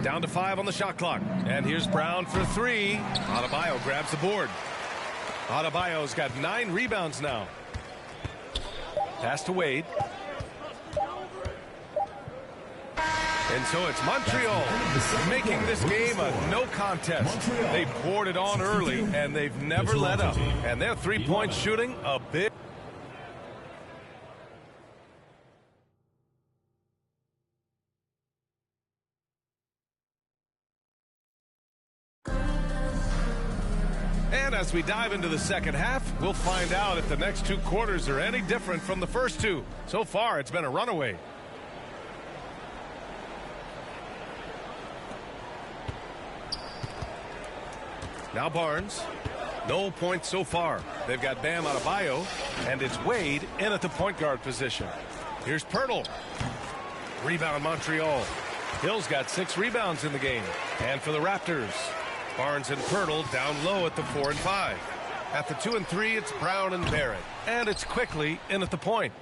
Down to 5 on the shot clock. And here's Brown for 3. Adebayo grabs the board. Adebayo's got 9 rebounds now. Pass to Wade. And so it's Montreal making this game a no contest. They poured it on early, and they've never let up. And their three-point shooting, a big... And as we dive into the second half, we'll find out if the next 2 quarters are any different from the first 2. So far, it's been a runaway. Now Barnes. No points so far. They've got Bam Adebayo, and it's Wade in at the point guard position. Here's Pirtle. Rebound Montreal. Hill's got 6 rebounds in the game. And for the Raptors, Barnes and Pirtle down low at the 4 and 5. At the 2 and 3, it's Brown and Barrett. And it's Quickly in at the point.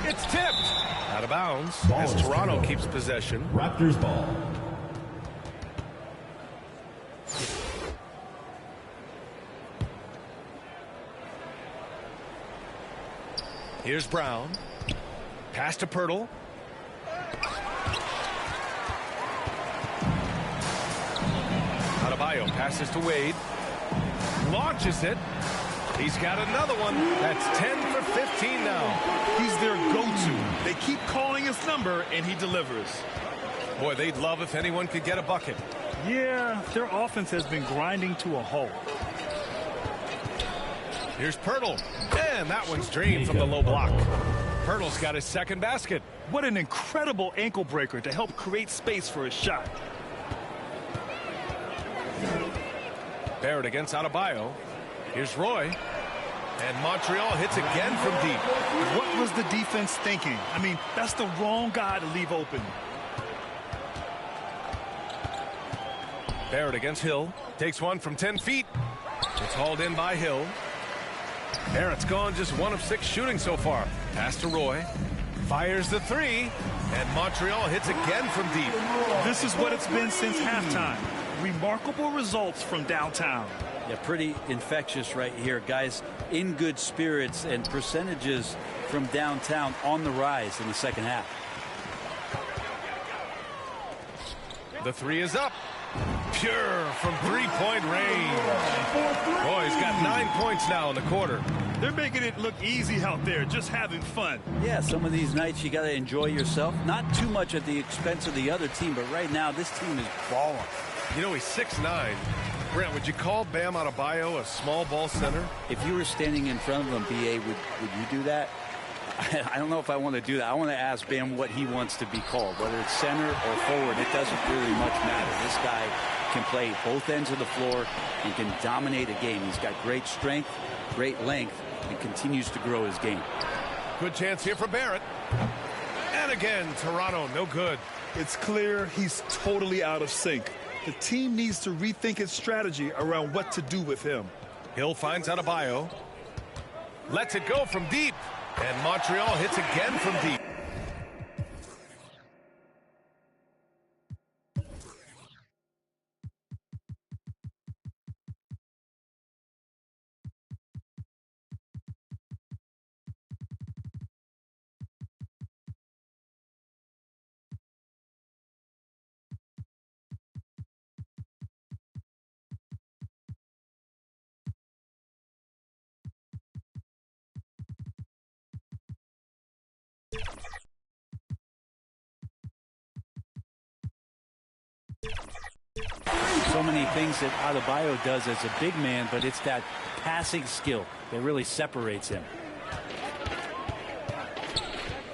It's tipped. Out of bounds as Toronto keeps possession. Raptors ball. Here's Brown. Pass to Pirtle. Adebayo passes to Wade. Launches it. He's got another one. That's 10 for 15 now. He's their go-to. They keep calling his number, and he delivers. Boy, they'd love if anyone could get a bucket. Yeah, their offense has been grinding to a halt. Here's Pirtle. And that one's drained from the low block. Pirtle's got his second basket. What an incredible ankle breaker to help create space for his shot. Barrett against Adebayo. Here's Roy. And Montreal hits again from deep. What was the defense thinking? I mean, that's the wrong guy to leave open. Barrett against Hill. Takes one from 10 feet. It's hauled in by Hill. Barrett's gone just 1 of 6 shooting so far. Pass to Roy. Fires the 3. And Montreal hits again from deep. This is what it's been since halftime. Remarkable results from downtown. Yeah, pretty infectious right here. Guys in good spirits, and percentages from downtown on the rise in the second half. The 3 is up. Pure from 3-point range. Boy, he's got 9 points now in the quarter. They're making it look easy out there, just having fun. Yeah, some of these nights you got to enjoy yourself. Not too much at the expense of the other team, but right now this team is balling. You know, he's 6'9". Brent, would you call Bam Adebayo a small ball center? If you were standing in front of him, BA, would you do that? I don't know if I want to do that. I want to ask Bam what he wants to be called, whether it's center or forward. It doesn't really much matter. This guy can play both ends of the floor and can dominate a game. He's got great strength, great length, and continues to grow his game. Good chance here for Barrett. And again, Toronto, no good. It's clear he's totally out of sync. The team needs to rethink its strategy around what to do with him. Hill finds Adebayo. Lets it go from deep. And Montreal hits again from deep. So many things that Adebayo does as a big man, but it's that passing skill that really separates him.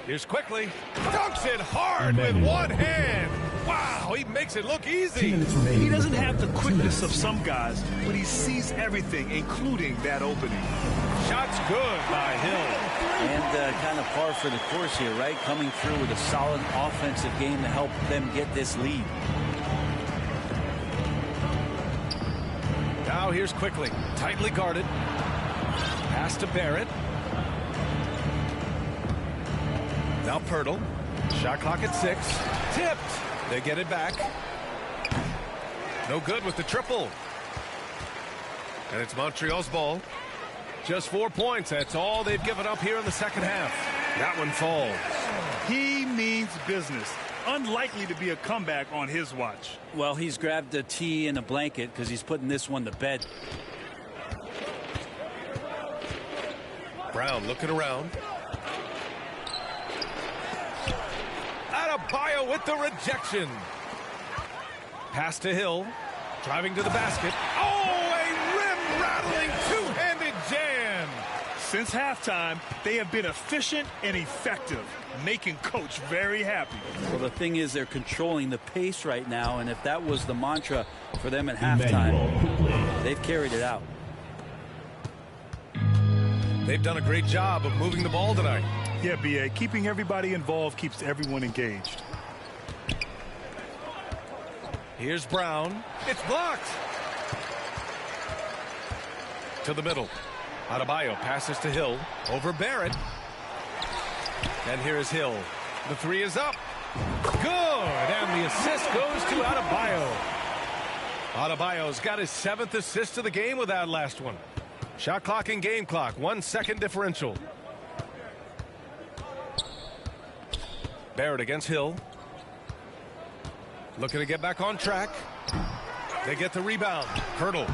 Here's quickly. Dunks it hard with one hand. Wow, he makes it look easy. He doesn't have the quickness of some guys, but he sees everything, including that opening. Shot's good by Hill. And kind of par for the course here, right? Coming through with a solid offensive game to help them get this lead. Now here's quickly. Tightly guarded. Pass to Barrett. Now Pirtle. Shot clock at 6. Tipped. They get it back. No good with the triple. And it's Montreal's ball. Just 4 points. That's all they've given up here in the second half. That one falls. He means business. Unlikely to be a comeback on his watch. Well, he's grabbed a tee and a blanket because he's putting this one to bed. Brown looking around. Adebayo with the rejection. Pass to Hill. Driving to the basket. Oh, a rim-rattling two-handed jam. Since halftime, they have been efficient and effective, making Coach very happy. Well, the thing is, they're controlling the pace right now, and if that was the mantra for them at halftime, they've carried it out. They've done a great job of moving the ball tonight. Yeah, B.A., keeping everybody involved keeps everyone engaged. Here's Brown. It's blocked. To the middle. Adebayo passes to Hill. Over Barrett. And here is Hill. The 3 is up. Good. And the assist goes to Adebayo. Adebayo's got his 7th assist of the game with that last one. Shot clock and game clock. 1 second differential. Barrett against Hill. Looking to get back on track. They get the rebound. Hurdle.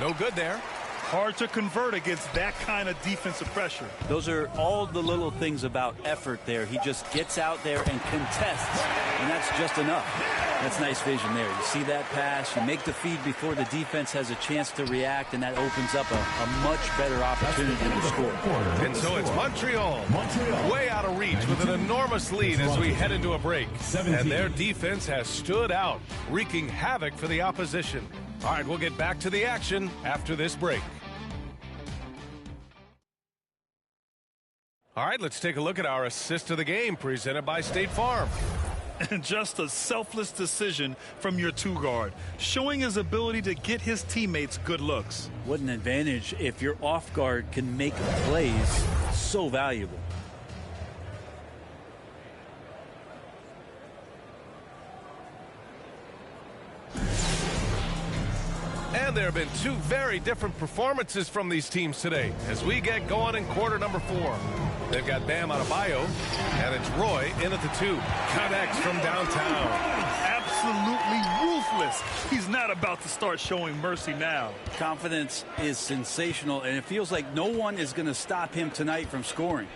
No good there. Hard to convert against that kind of defensive pressure. Those are all the little things about effort there. He just gets out there and contests, and that's just enough. That's nice vision there. You see that pass, you make the feed before the defense has a chance to react, and that opens up a much better opportunity to score. And so it's Montreal way out of reach with an enormous lead as we head into a break. And their defense has stood out, wreaking havoc for the opposition. All right, we'll get back to the action after this break. All right, let's take a look at our assist of the game presented by State Farm. And just a selfless decision from your two-guard, showing his ability to get his teammates good looks. What an advantage if your off guard can make plays so valuable. And there have been two very different performances from these teams today as we get going in quarter number 4. They've got Bam Adebayo, and it's Roy in at the 2. Connects from downtown. Absolutely ruthless. He's not about to start showing mercy now. Confidence is sensational, and it feels like no one is going to stop him tonight from scoring.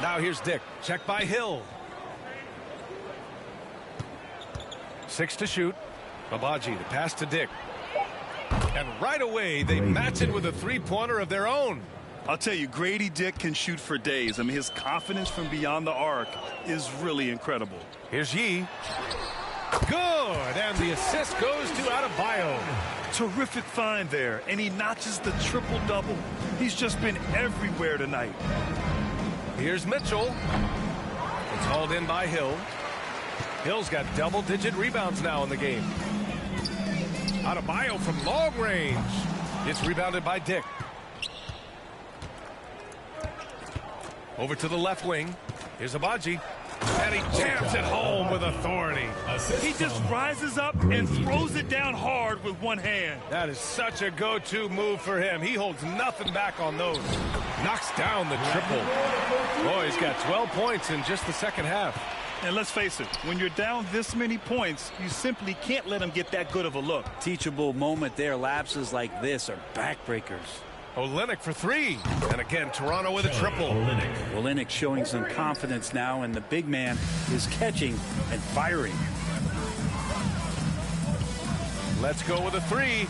Now here's Dick. Check by Hill. 6 to shoot. Babaji, the pass to Dick. And right away, they match it with a three-pointer of their own. I'll tell you, Grady Dick can shoot for days. I mean, his confidence from beyond the arc is really incredible. Here's Yee. Good, and the assist goes to Adebayo. Terrific find there, and he notches the triple-double. He's just been everywhere tonight. Here's Mitchell. It's hauled in by Hill. Hill's got double-digit rebounds now in the game. Adebayo from long range. It's rebounded by Dick. Over to the left wing. Here's Abaji. And he jams it home with authority. He just rises up and throws it down hard with one hand. That is such a go-to move for him. He holds nothing back on those. Knocks down the triple. Boy, he's got 12 points in just the second half. And let's face it, when you're down this many points, you simply can't let him get that good of a look. Teachable moment there. Lapses like this are backbreakers. Olynyk for 3. And again, Toronto with a triple. Olynyk showing some confidence now, and the big man is catching and firing. Let's go with a 3.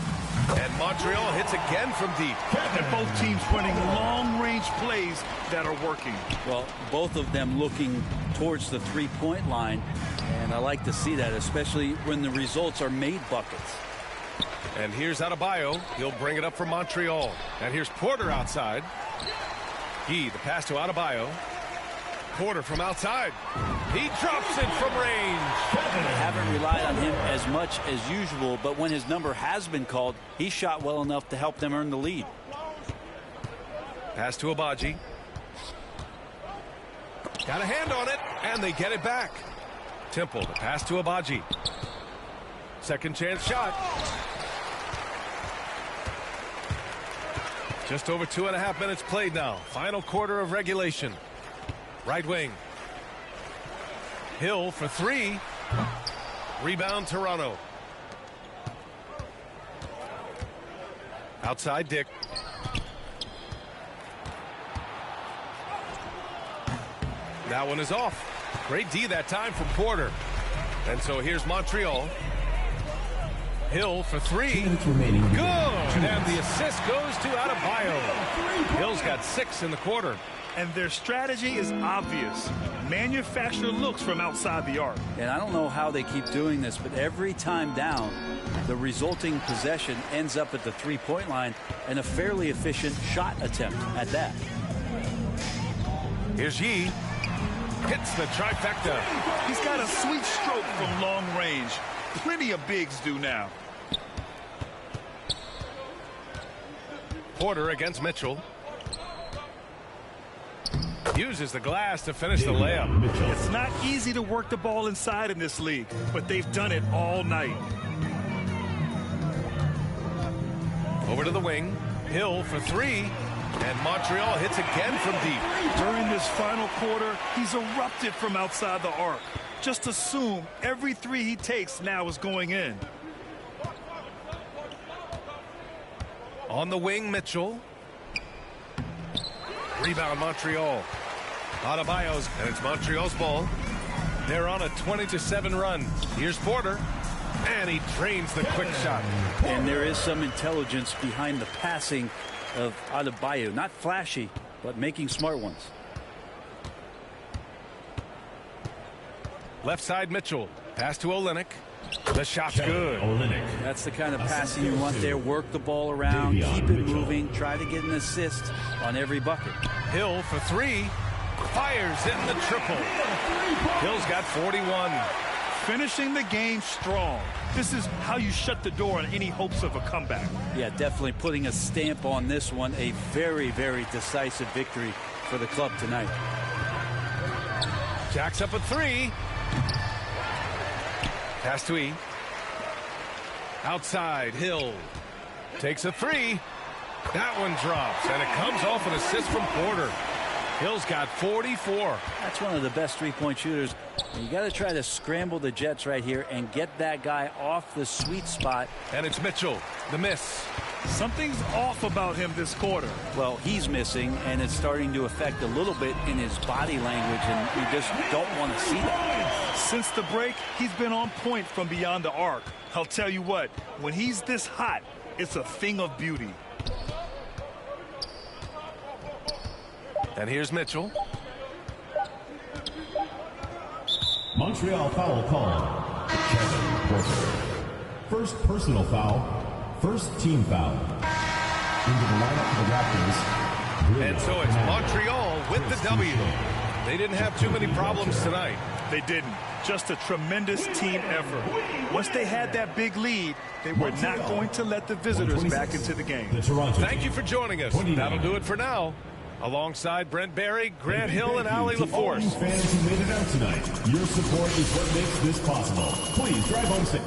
And Montreal hits again from deep. And both teams running long-range plays that are working. Well, both of them looking towards the three-point line, and I like to see that, especially when the results are made buckets. And here's Adebayo. He'll bring it up for Montreal. And here's Porter outside. The pass to Adebayo. Porter from outside. He drops it from range. Haven't relied on him as much as usual, but when his number has been called, he shot well enough to help them earn the lead. Pass to Abaji. Got a hand on it, and they get it back. Temple, the pass to Abaji. Second chance shot. Just over 2.5 minutes played now. Final quarter of regulation. Right wing. Hill for 3. Rebound Toronto. Outside Dick. That one is off. Great D that time from Porter. And so here's Montreal. Hill for 3. Good. And the assist goes to Adebayo. Hill's got 6 in the quarter. And their strategy is obvious. Manufacture looks from outside the arc. And I don't know how they keep doing this, but every time down, the resulting possession ends up at the three-point line, and a fairly efficient shot attempt at that. Here's Yee. Hits the trifecta. He's got a sweet stroke from long range. Plenty of bigs do now. Porter against Mitchell. Uses the glass to finish the layup. It's not easy to work the ball inside in this league, but they've done it all night. Over to the wing. Hill for 3. And Montreal hits again from deep. During this final quarter, he's erupted from outside the arc. Just assume every 3 he takes now is going in. On the wing, Mitchell. Rebound, Montreal. Adebayo's, and it's Montreal's ball. They're on a 20-7 run. Here's Porter. And he drains the quick shot. And there is some intelligence behind the passing of Adebayo. Not flashy, but making smart ones. Left side, Mitchell. Pass to Olynyk. The shot's good. That's the kind of passing you want there. Work the ball around, keep it moving, try to get an assist on every bucket. Hill for three. Fires in the triple. Hill's got 41. Finishing the game strong. This is how you shut the door on any hopes of a comeback. Yeah, definitely putting a stamp on this one. A very, very decisive victory for the club tonight. Jacks up a three. Pass to E. Outside, Hill takes a three. That one drops, and it comes off an assist from Porter. Hill's got 44. That's one of the best three-point shooters. You got to try to scramble the Jets right here and get that guy off the sweet spot. And it's Mitchell, the miss. Something's off about him this quarter. Well, he's missing, and it's starting to affect a little bit in his body language, and you just don't want to see that. Since the break, he's been on point from beyond the arc. I'll tell you what, when he's this hot, it's a thing of beauty. And here's Mitchell. Montreal foul call. Kevin Porter. First personal foul. First team foul. Into the lineup for the Raptors. And so it's Montreal with the W. They didn't have too many problems tonight. They didn't. Just a tremendous team effort. Once they had that big lead, they were not going to let the visitors back into the game. Thank you for joining us. That'll do it for now. Alongside Brent Barry, Grant Hill, and Ali LaForce. Fans who made it out tonight, your support is what makes this possible. Please drive home safe.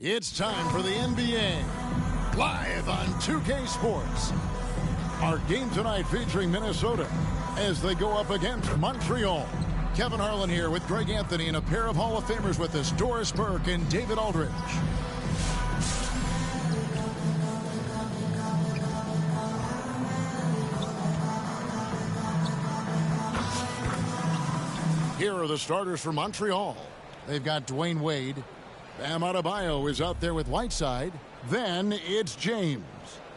It's time for the NBA, live on 2K Sports. Our game tonight featuring Minnesota as they go up against Montreal. Kevin Harlan here with Greg Anthony and a pair of Hall of Famers with us, Doris Burke and David Aldridge. Here are the starters for Montreal. They've got Dwayne Wade. Bam Adebayo is out there with Whiteside. Then it's James.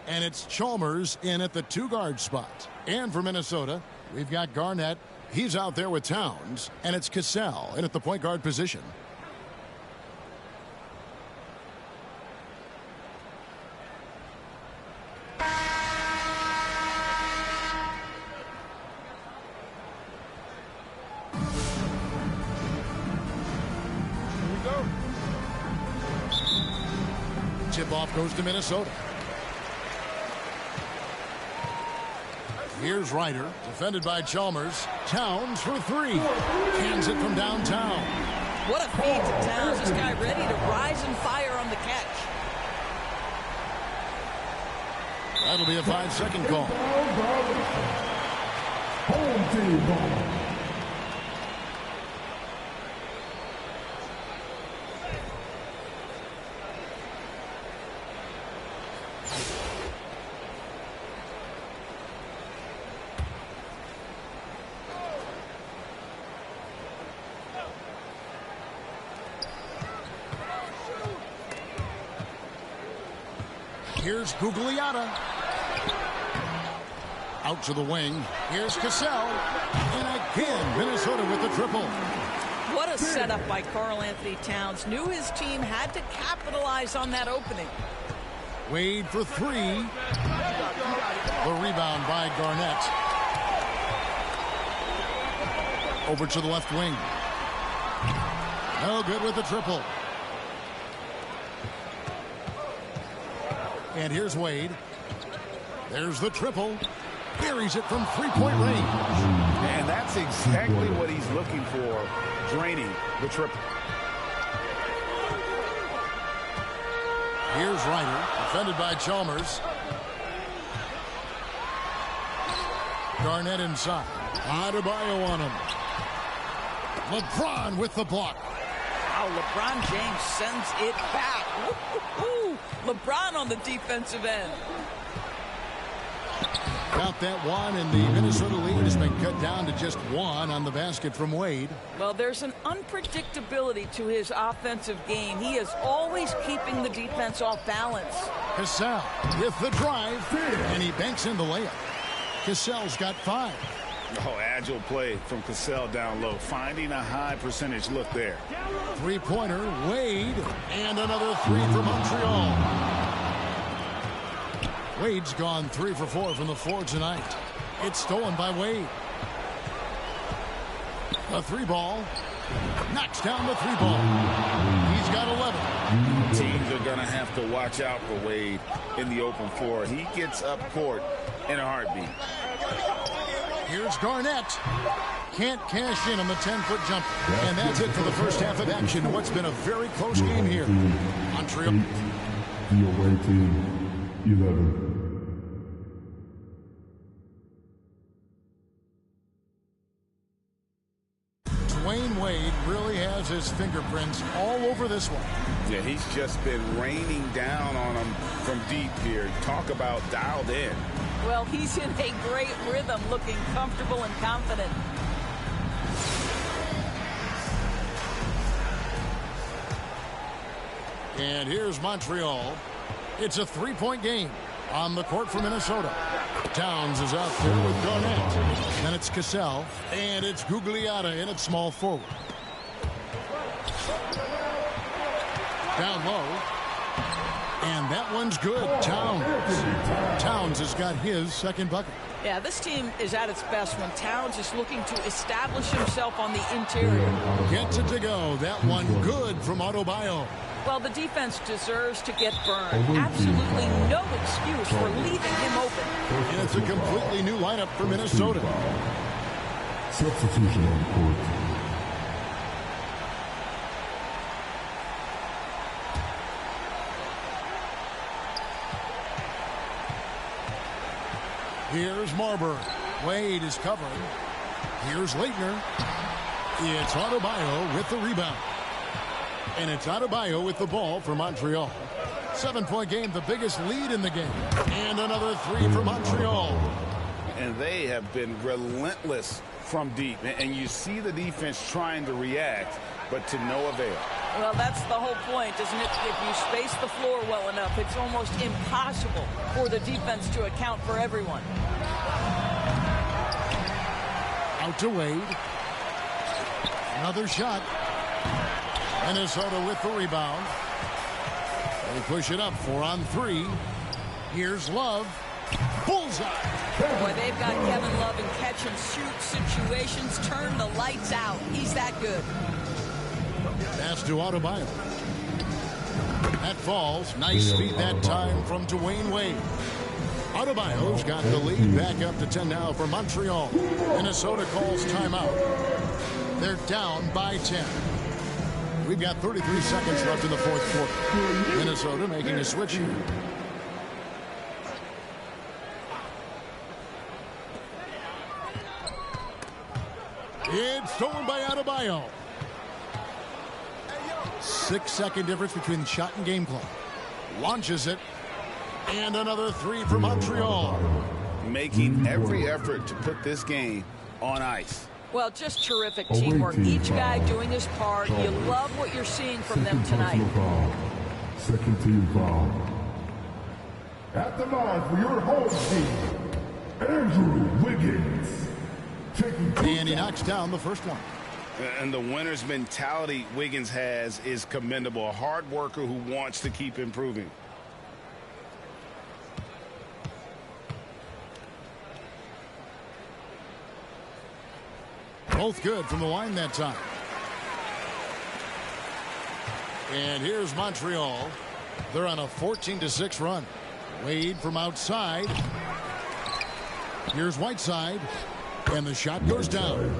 And it's Chalmers in at the two-guard spot. And for Minnesota, we've got Garnett. He's out there with Towns. And it's Cassell in at the point guard position. Tip-off goes to Minnesota. Here's Ryder, defended by Chalmers. Towns for three. Hands it from downtown. What a feed to Towns. This guy ready to rise and fire on the catch. That'll be a 5-second call. Home team ball. Here's Gugliotta. Out to the wing. Here's Cassell. And again, Minnesota with the triple. What a setup by Karl Anthony Towns. Knew his team had to capitalize on that opening. Wade for three. The rebound by Garnett. Over to the left wing. No good with the triple. And here's Wade. There's the triple. Buries it from three-point range. And that's exactly what he's looking for, draining the triple. Here's Ryder, defended by Chalmers. Garnett inside. Adebayo on him. LeBron with the block. Wow, LeBron James sends it back. Woo-hoo-hoo. LeBron on the defensive end. Count that one, and the Minnesota lead has been cut down to just one on the basket from Wade. Well, there's an unpredictability to his offensive game. He is always keeping the defense off balance. Cassell with the drive, and he banks in the layup. Cassell's got 5. Oh, agile play from Cassell down low, finding a high percentage look there. Three-pointer, Wade, and another three for Montreal. Wade's gone 3 for 4 from the floor tonight. It's stolen by Wade. A three ball. Knocks down the three ball. He's got 11. Teams are going to have to watch out for Wade in the open floor. He gets up court in a heartbeat. Here's Garnett. Can't cash in on the 10-foot jumper. And that's it for the first half of action. What's been a very close game here. Montreal. The away team, 11. Dwayne Wade really has his fingerprints all over this one. Yeah, he's just been raining down on him from deep here. Talk about dialed in. Well, he's in a great rhythm, looking comfortable and confident. And here's Montreal. It's a three-point game on the court for Minnesota. Towns is out there with Garnett. Then it's Cassell. And it's Gugliotta in at small forward. Down low. And that one's good. Towns has got his second bucket. Yeah, this team is at its best when Towns is looking to establish himself on the interior. Gets it to go. That one good from Adebayo. Well, the defense deserves to get burned. Absolutely no excuse for leaving him open. And it's a completely new lineup for Minnesota. Substitution on the court. Here's Marbury. Wade is covering. Here's Leitner. It's Adebayo with the rebound. And it's Adebayo with the ball for Montreal. 7-point game, the biggest lead in the game. And another three for Montreal. And they have been relentless from deep. And you see the defense trying to react, but to no avail. Well, that's the whole point, isn't it? If you space the floor well enough, it's almost impossible for the defense to account for everyone. Out to Wade. Another shot. Minnesota with the rebound. They push it up 4 on 3. Here's Love. Bullseye. Boy, they've got Kevin Love in catch-and-shoot situations. Turn the lights out. He's that good. Pass to Adebayo. That falls. Nice speed that time from Dwayne Wade. Adebayo's got the lead back up to 10 now for Montreal. Minnesota calls timeout. They're down by 10. We've got 33 seconds left in the fourth quarter. Minnesota making a switch here. It's stolen by Adebayo. 6-second difference between the shot and game clock. Launches it. And another three for Montreal. Making every effort to put this game on ice. Well, just terrific teamwork. Each guy doing his part. You love what you're seeing from them tonight. Second team foul. At the line for your home team, Andrew Wiggins. And he knocks down the first one. And the winner's mentality Wiggins has is commendable. A hard worker who wants to keep improving. Both good from the line that time. And here's Montreal. They're on a 14-6 run. Wade from outside. Here's Whiteside. And the shot goes down.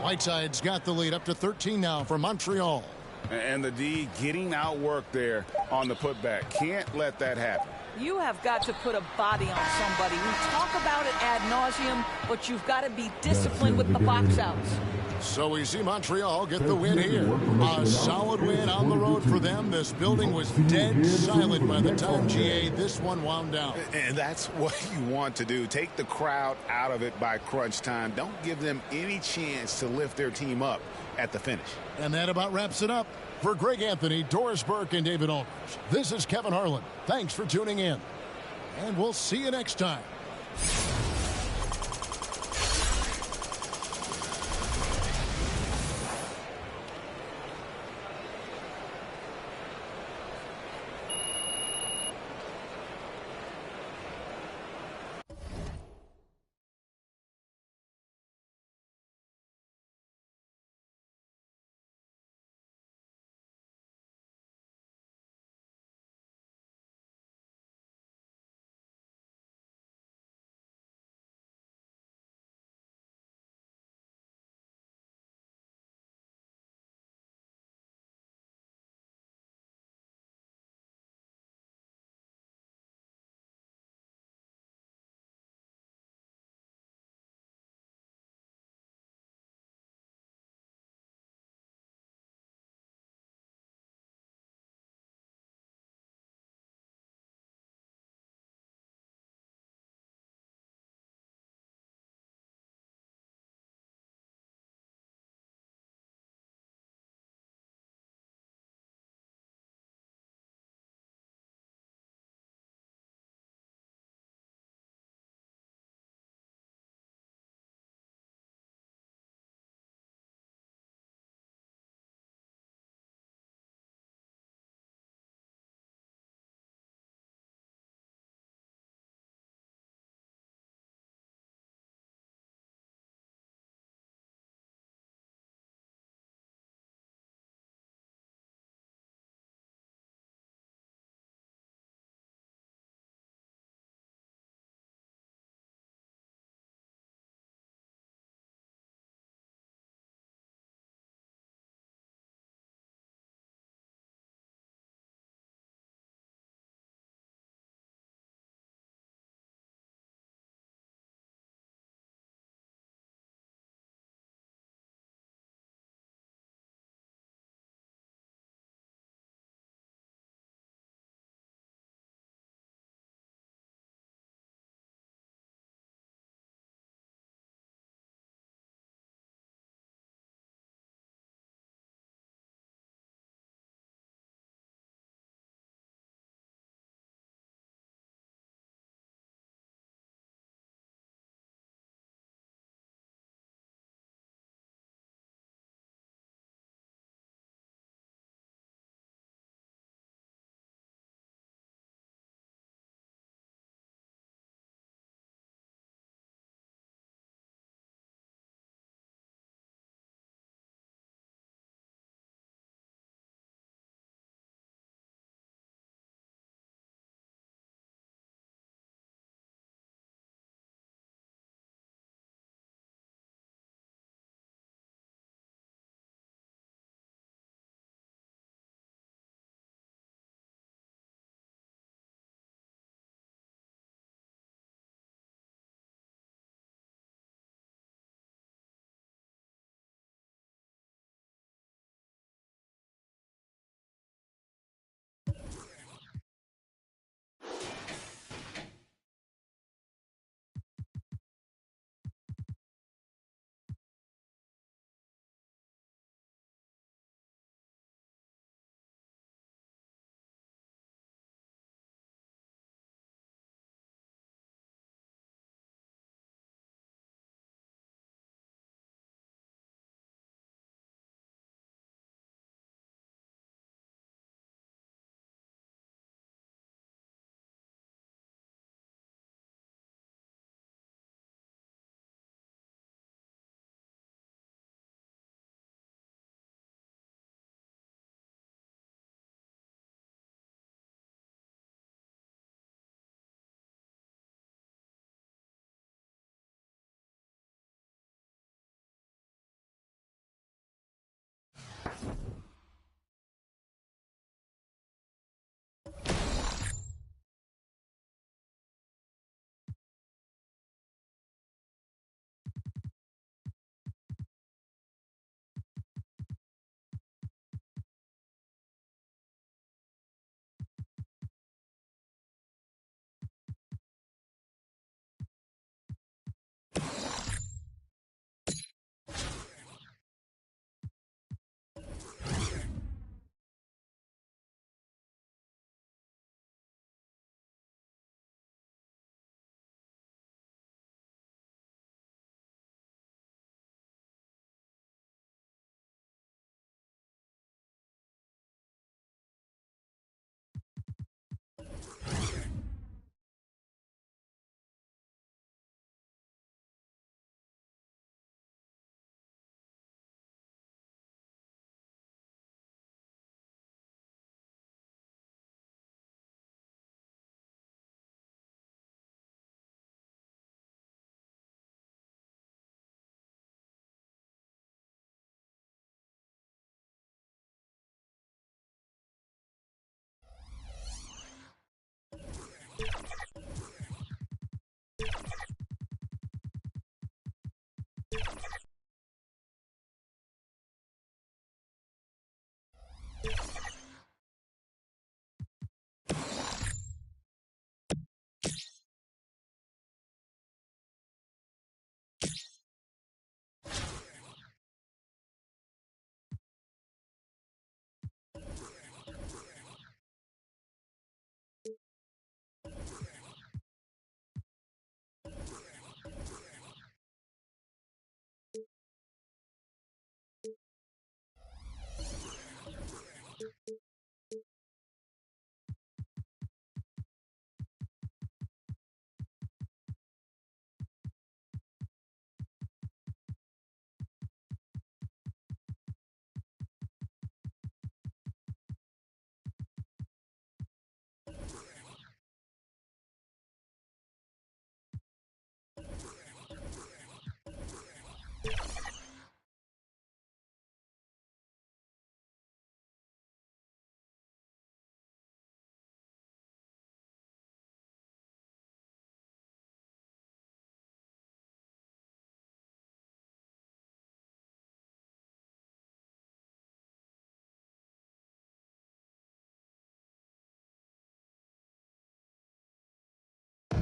Whiteside's got the lead up to 13 now for Montreal. And the D getting outworked there on the putback. Can't let that happen. You have got to put a body on somebody. We talk about it ad nauseum, but you've got to be disciplined with the box outs. So we see Montreal get the win here. A solid win on the road for them. This building was dead silent by the time, GA, this one wound down. And that's what you want to do. Take the crowd out of it by crunch time. Don't give them any chance to lift their team up at the finish. And that about wraps it up. For Greg Anthony, Doris Burke, and David Aldridge, this is Kevin Harlan. Thanks for tuning in. And we'll see you next time.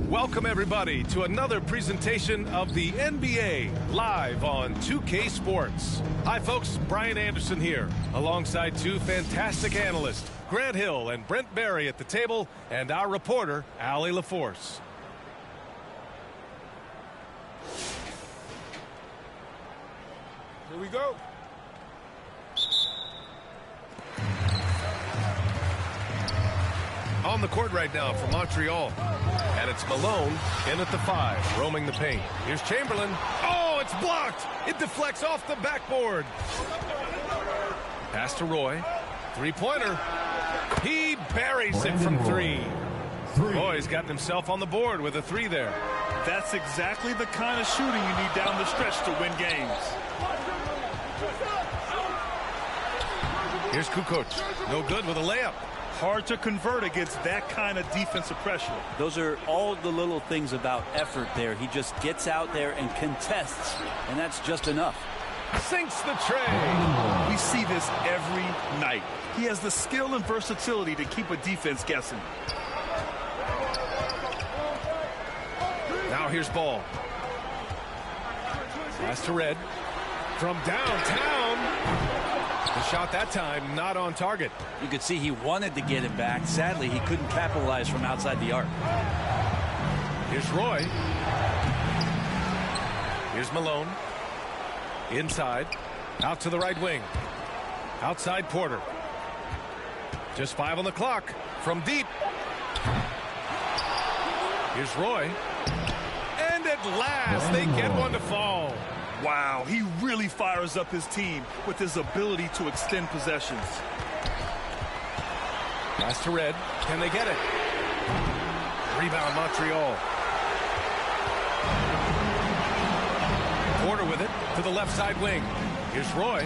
Welcome, everybody, to another presentation of the NBA live on 2K Sports. Hi, folks. Brian Anderson here, alongside two fantastic analysts, Grant Hill and Brent Barry at the table, and our reporter, Allie LaForce. Here we go. On the court right now for Montreal. And it's Malone in at the 5, roaming the paint. Here's Chamberlain. Oh, it's blocked. It deflects off the backboard. Pass to Roy. Three-pointer. He buries it from 3. Roy's gotten himself on the board with a 3 there. That's exactly the kind of shooting you need down the stretch to win games. Here's Kukoc. No good with a layup. Hard to convert against that kind of defensive pressure. Those are all the little things about effort there. He just gets out there and contests, and that's just enough. Sinks the tray. We see this every night. He has the skill and versatility to keep a defense guessing. Now here's Ball. Pass to Red. From downtown. The shot that time not on target. You could see he wanted to get it back. Sadly, he couldn't capitalize from outside the arc. Here's Roy. Here's Malone. Inside. Out to the right wing. Outside Porter. Just 5 on the clock. From deep. Here's Roy. And at last, they get one to fall. Wow, he really fires up his team with his ability to extend possessions. Pass to Red. Can they get it? Rebound Montreal. Porter with it to the left side wing. Here's Roy.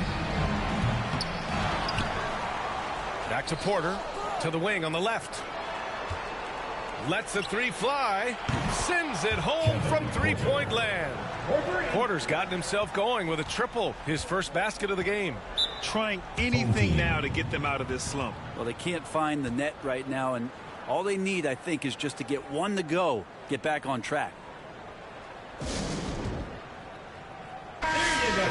Back to Porter. To the wing on the left. Lets the 3 fly. Sends it home from three-point land. Porter's gotten himself going with a triple, his first basket of the game. Trying anything now to get them out of this slump. Well, they can't find the net right now, and all they need, I think, is just to get one to go, get back on track. A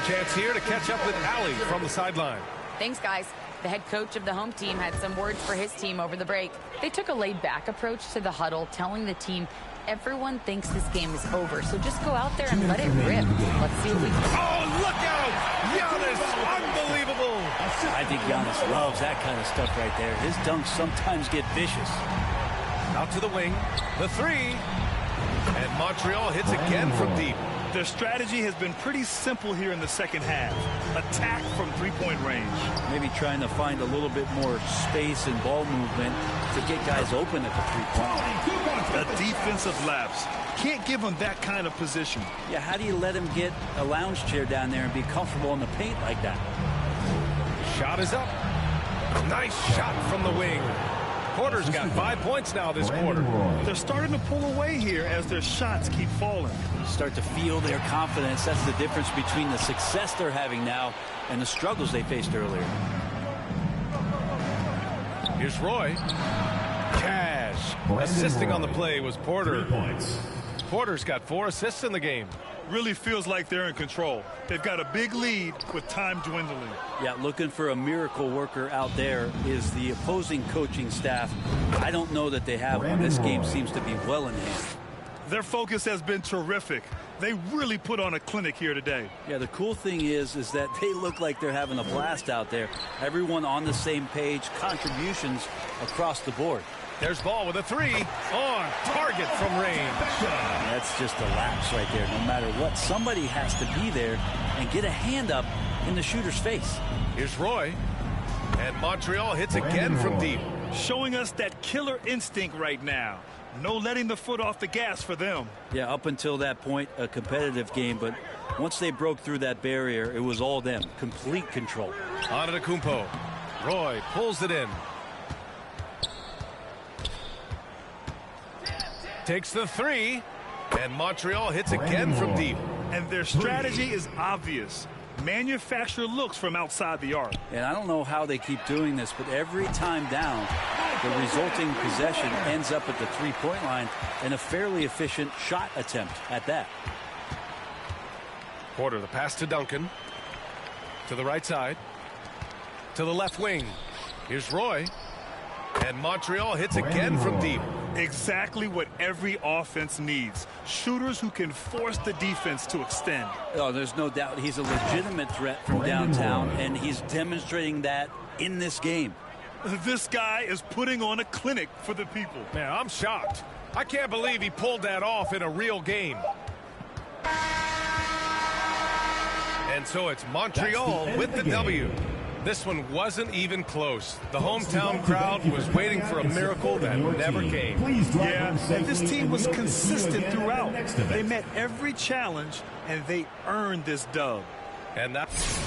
chance here to catch up with Allie from the sideline. Thanks, guys. The head coach of the home team had some words for his team over the break. They took a laid-back approach to the huddle, telling the team everyone thinks this game is over, so just go out there and let it rip. Let's see what we can do. Oh, look out! Giannis, unbelievable! I think Giannis loves that kind of stuff right there. His dunks sometimes get vicious. Out to the wing, the 3. And Montreal hits again from deep. Their strategy has been pretty simple here in the second half. Attack from three-point range. Maybe trying to find a little bit more space and ball movement to get guys open at the three-point line. A defensive lapse. Can't give him that kind of position. Yeah, how do you let him get a lounge chair down there and be comfortable in the paint like that? Shot is up. Nice shot from the wing. Porter's got 5 points now this quarter. They're starting to pull away here as their shots keep falling. Start to feel their confidence. That's the difference between the success they're having now and the struggles they faced earlier. Here's Roy. Cash. Assisting on the play was Porter. Porter's got 4 assists in the game. Really feels like they're in control. They've got a big lead with time dwindling. Yeah, looking for a miracle worker out there is the opposing coaching staff. I don't know that they have one. This game seems to be well in hand. Their focus has been terrific. They really put on a clinic here today. Yeah, the cool thing is that they look like they're having a blast out there. Everyone on the same page, contributions across the board. There's ball with a 3 on target from range. That's just a lapse right there. No matter what, somebody has to be there and get a hand up in the shooter's face. Here's Roy. And Montreal hits again from deep. Showing us that killer instinct right now. No letting the foot off the gas for them. Yeah, up until that point, a competitive game. But once they broke through that barrier, it was all them. Complete control. Antetokounmpo. Roy pulls it in. Takes the 3. And Montreal hits again from deep. And their strategy is obvious. Manufacture looks from outside the arc. And I don't know how they keep doing this, but every time down, the resulting possession ends up at the three-point line and a fairly efficient shot attempt at that. Porter, the pass to Duncan. To the right side. To the left wing. Here's Roy. And Montreal hits again from deep. Exactly what every offense needs. Shooters who can force the defense to extend. Oh, there's no doubt he's a legitimate threat from downtown, and he's demonstrating that in this game. This guy is putting on a clinic for the people. Man, I'm shocked. I can't believe he pulled that off in a real game. And so it's Montreal with the W. This one wasn't even close. The hometown crowd was waiting for a miracle that never came. Yeah, and this team was consistent throughout. They met every challenge, and they earned this dub. And that's...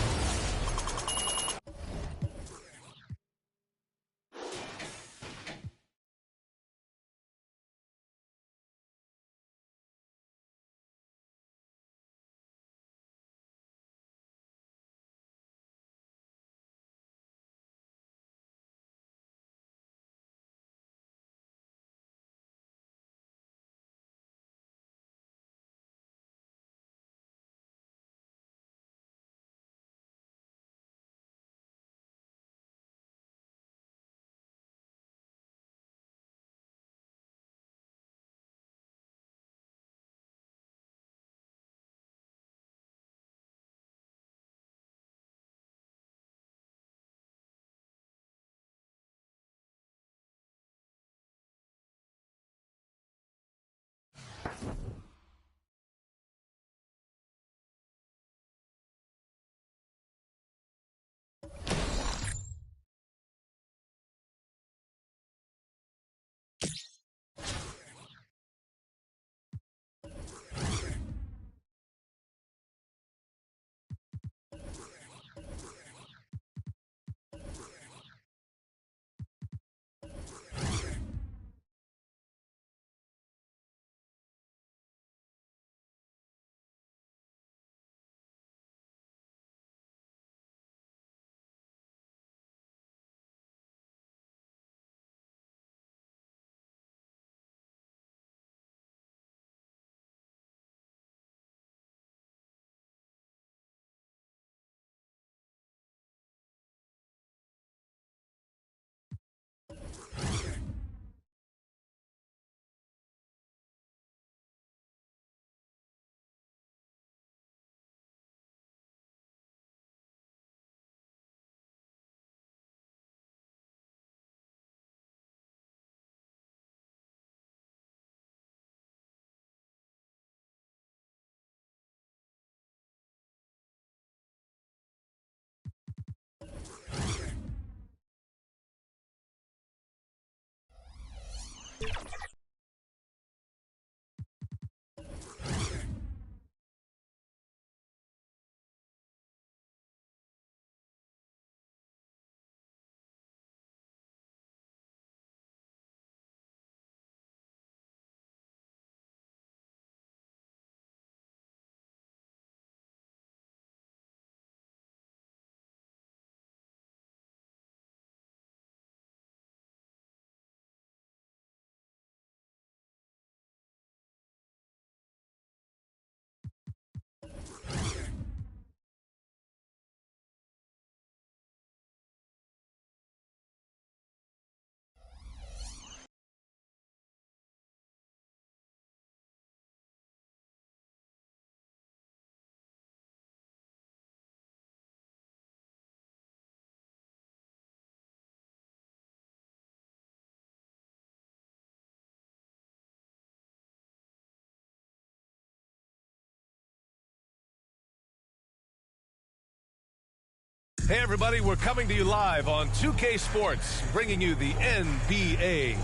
Hey, everybody, we're coming to you live on 2K Sports, bringing you the NBA.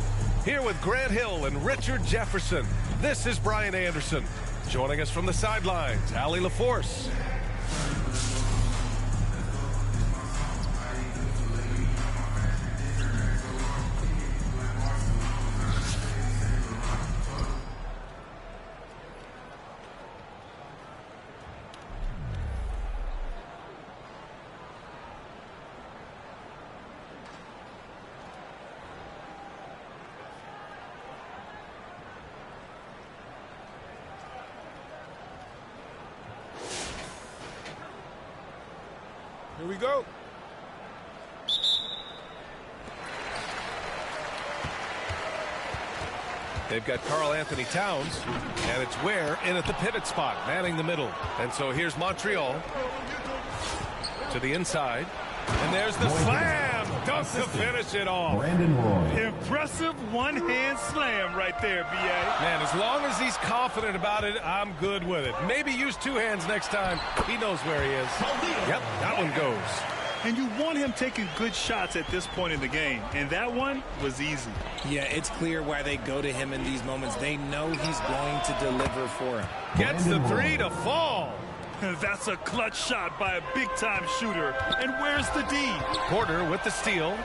Here with Grant Hill and Richard Jefferson, this is Brian Anderson. Joining us from the sidelines, Allie LaForce. Here we go. They've got Karl Anthony Towns, and it's Ware in at the pivot spot, manning the middle. And so here's Montreal to the inside. And there's the slam. Dunk to finish it off. Impressive one-hand slam right there, B.A. Man, as long as he's confident about it, I'm good with it. Maybe use two hands next time. He knows where he is. Yep, that one goes. And you want him taking good shots at this point in the game. And that one was easy. Yeah, it's clear why they go to him in these moments. They know he's going to deliver for him. Gets the three to fall. That's a clutch shot by a big-time shooter. And where's the D? Porter with the steal.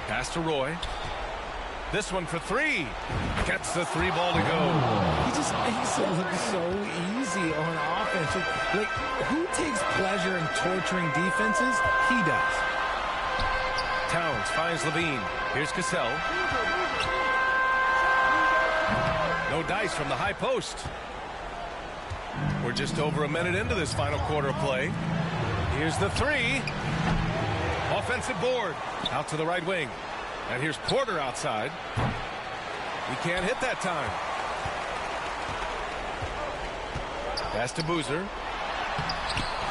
Pass to Roy. This one for three. Gets the three ball to go. He just makes it look so easy on offense. Like, who takes pleasure in torturing defenses? He does. Towns finds Levine. Here's Cassell. No dice from the high post. We're just over a minute into this final quarter of play. Here's the three. Offensive board. Out to the right wing. And here's Porter outside. He can't hit that time. Pass to Boozer.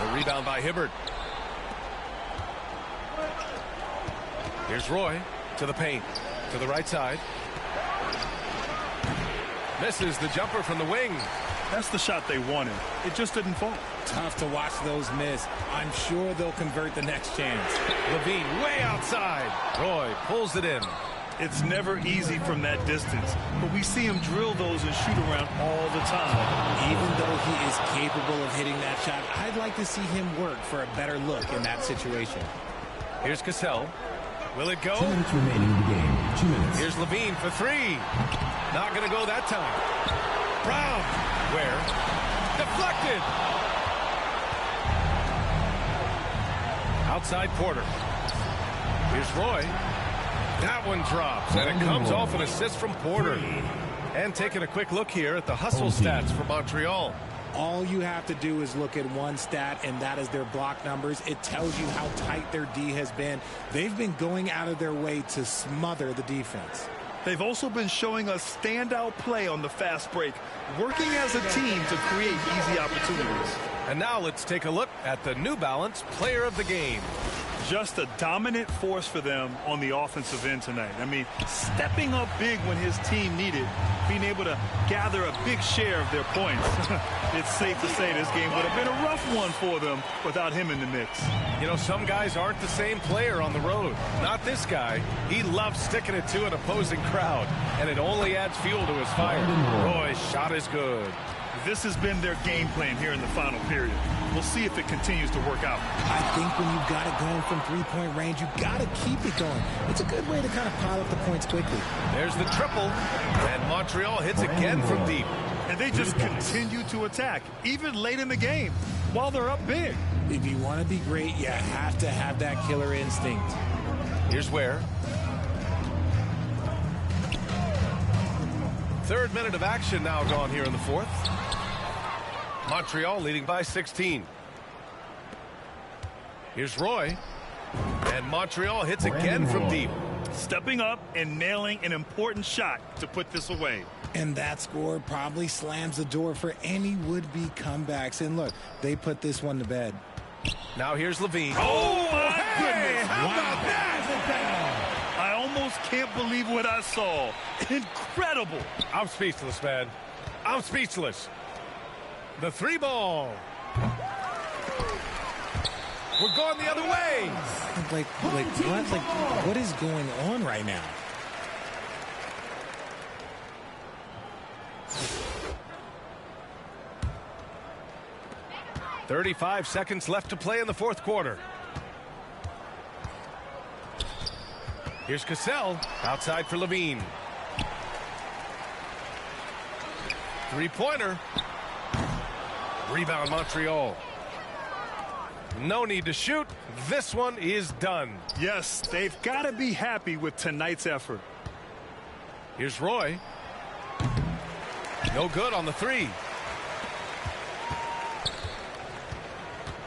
The rebound by Hibbert. Here's Roy to the paint. To the right side. Misses the jumper from the wing. That's the shot they wanted. It just didn't fall. Tough to watch those miss. I'm sure they'll convert the next chance. Levine way outside. Roy pulls it in. It's never easy from that distance, but we see him drill those and shoot around all the time. Even though he is capable of hitting that shot, I'd like to see him work for a better look in that situation. Here's Cassell. Will it go? 2 minutes remaining in the game. 2 minutes. Here's Levine for three. Not going to go that time. Brown. Where? Deflected. Outside Porter. Here's Roy. That one drops, and it comes off an assist from Porter. And taking a quick look here at the hustle stats for Montreal. All you have to do is look at one stat, and that is their block numbers. It tells you how tight their D has been. They've been going out of their way to smother the defense. They've also been showing us standout play on the fast break, working as a team to create easy opportunities. And now let's take a look at the New Balance Player of the Game. Just a dominant force for them on the offensive end tonight. I mean, stepping up big when his team needed, being able to gather a big share of their points. It's safe to say this game would have been a rough one for them without him in the mix. You know, some guys aren't the same player on the road. Not this guy. He loves sticking it to an opposing crowd, and it only adds fuel to his fire. Roy's shot is good. This has been their game plan here in the final period. We'll see if it continues to work out. I think when you've got it going from three-point range, you've got to keep it going. It's a good way to kind of pile up the points quickly. There's the triple, and Montreal hits again from deep. And they just continue to attack, even late in the game, while they're up big. If you want to be great, you have to have that killer instinct. Here's Ware. Third minute of action now gone here in the fourth. Montreal leading by 16. Here's Roy. And Montreal hits again from deep. Stepping up and nailing an important shot to put this away. And that score probably slams the door for any would-be comebacks. And look, they put this one to bed. Now here's Levine. Oh, my goodness. How about that? I almost can't believe what I saw. Incredible. I'm speechless, man. I'm speechless. The three ball. We're going the other way. Like what? Like, what is going on right now? "35 seconds left to play in the fourth quarter. Here's Cassell, outside for Levine. Three-pointer. Rebound, Montreal. No need to shoot. This one is done. Yes, they've got to be happy with tonight's effort. Here's Roy. No good on the three.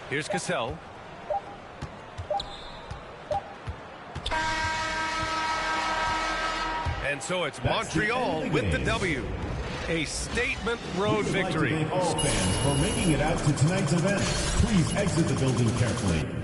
Here's Cassell. And so it's Montreal with the W. A statement road victory. I'd like to thank all fans for making it out to tonight's event. Please exit the building carefully.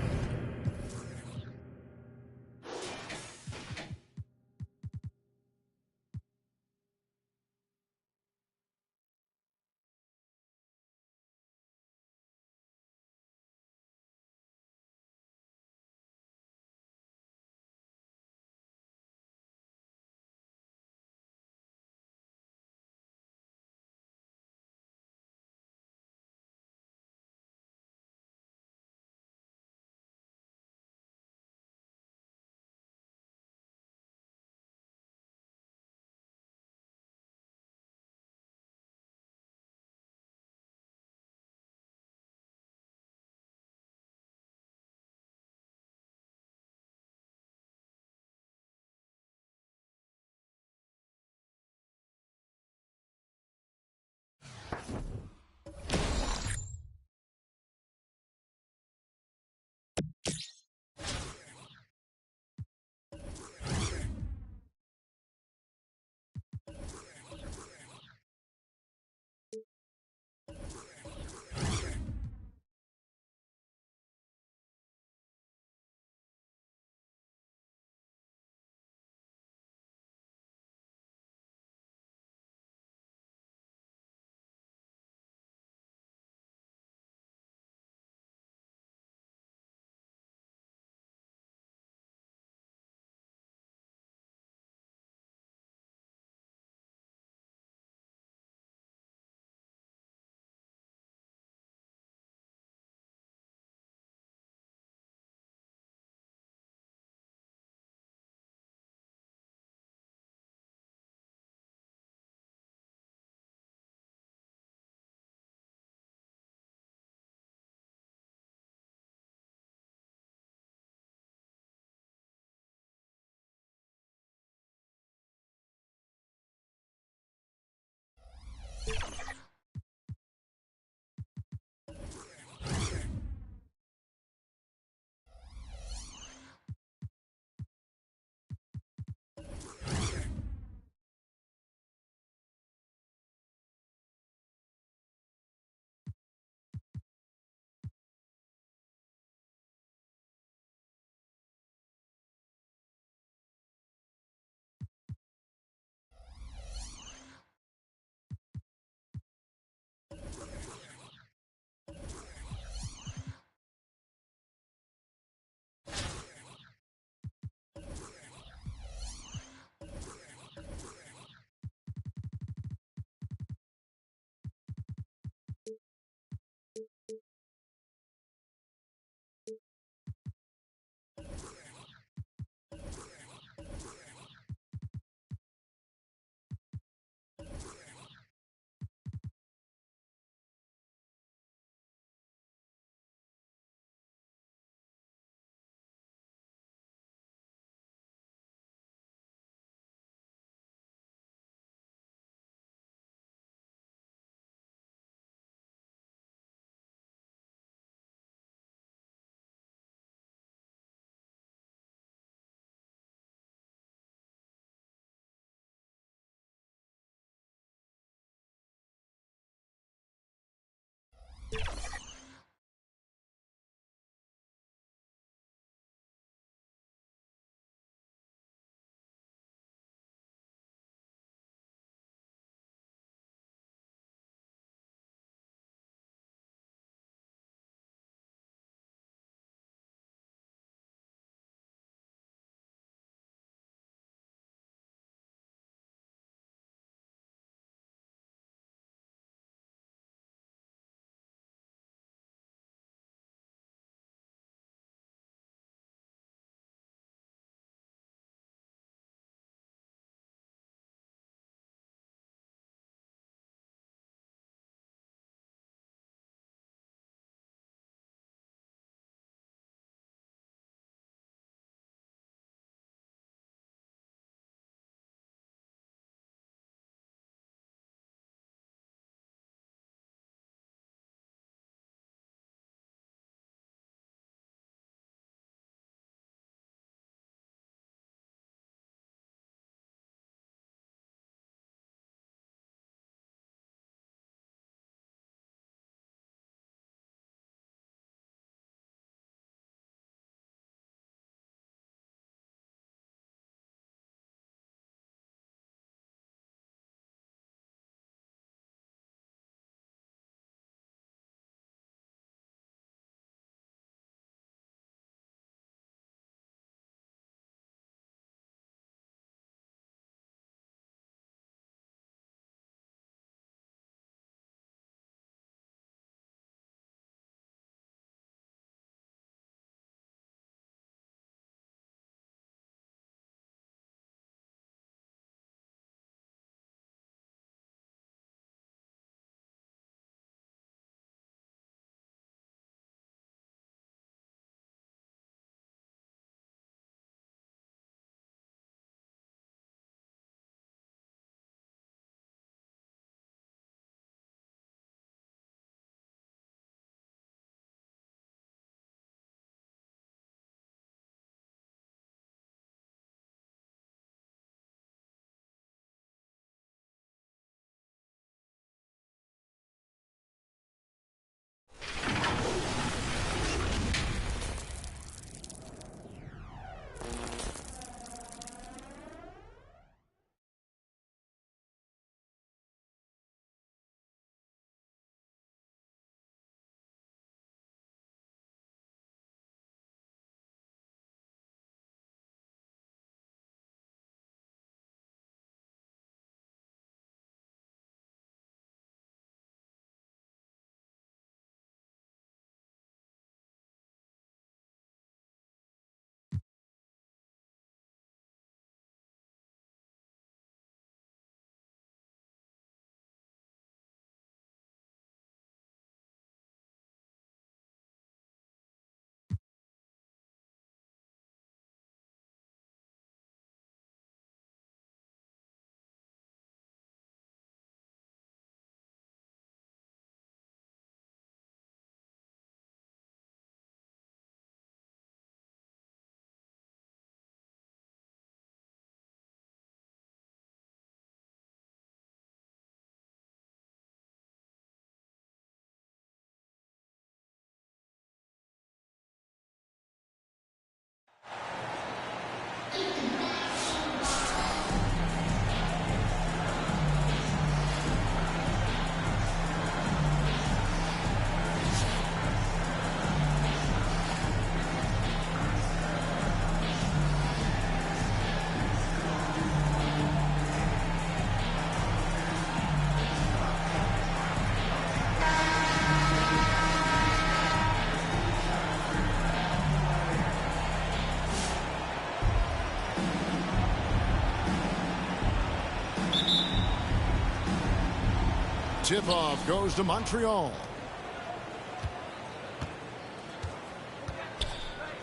tip-off goes to Montreal.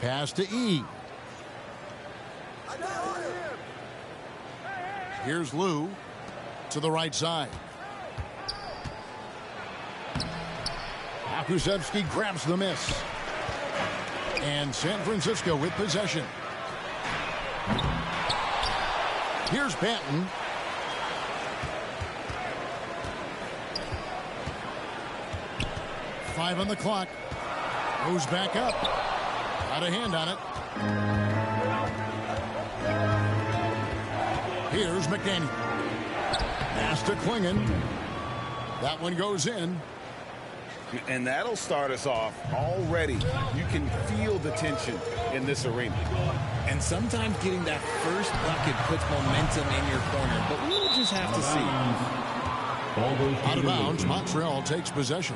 Pass to E. Here's Lou to the right side. Akusevsky grabs the miss. And San Francisco with possession. Here's Banton. Five on the clock. Goes back up. Got a hand on it. Here's McDaniel. Pass to Klingon. That one goes in. And that'll start us off already. You can feel the tension in this arena. And sometimes getting that first bucket puts momentum in your corner, but we'll just have to see. Out of bounds, Montreal takes possession.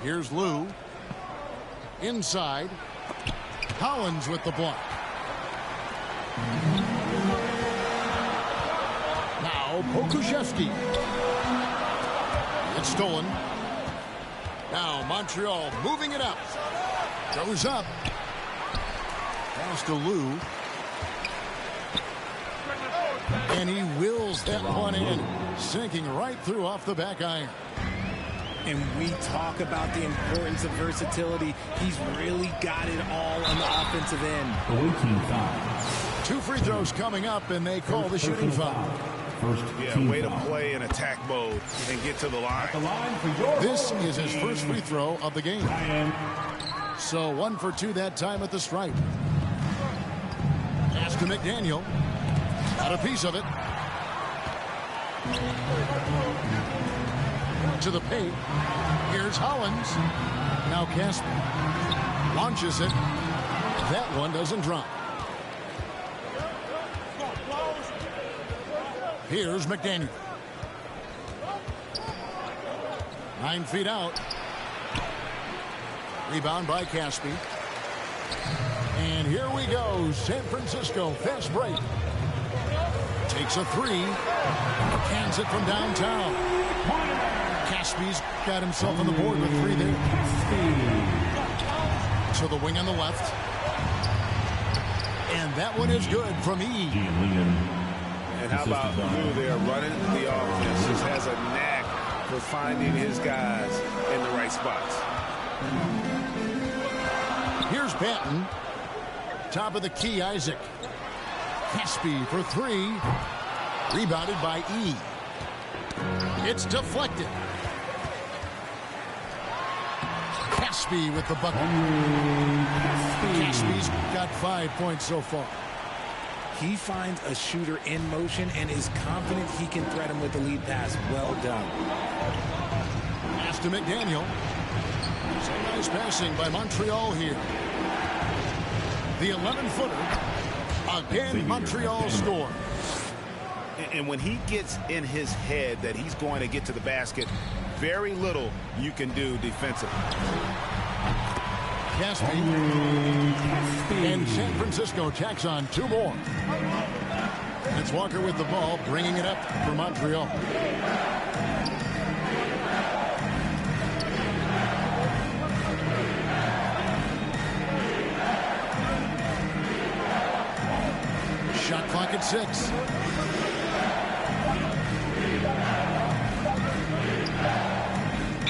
Here's Lou. Inside. Collins with the block. Now Pokusevsky. It's stolen. Now Montreal moving it up. Goes up. Pass to Lou. And he wills that one in. Sinking right through off the back iron. And we talk about the importance of versatility. He's really got it all on the offensive end. 2 free throws coming up, and they call the shooting foul. Way to play in attack mode and get to the line. This is his first free throw of the game. So 1 for 2 that time at the stripe. Pass to McDaniel. Got a piece of it. To the paint. Here's Hollins. Now Casper launches it. That one doesn't drop. Here's McDaniel. 9 feet out. Rebound by Caspi. And here we go. San Francisco fast break. Takes a 3. Cans it from downtown. Caspi's got himself on the board with 3 there. To the wing on the left. And that one is good from E. And how about Lou there running the offense? Just has a knack for finding his guys in the right spots. Here's Banton. Top of the key, Isaac. Caspi for 3. Rebounded by E. It's deflected. Caspi with the bucket. Caspi's got 5 points so far. He finds a shooter in motion and is confident he can threat him with the lead pass. Well done. Pass to McDaniel. Some nice passing by Montreal here. The 11-footer. Again, Montreal score. And when he gets in his head that he's going to get to the basket, very little you can do defensively. Caspi. And San Francisco tacks on 2 more. It's Walker with the ball, bringing it up for Montreal. Shot clock at 6.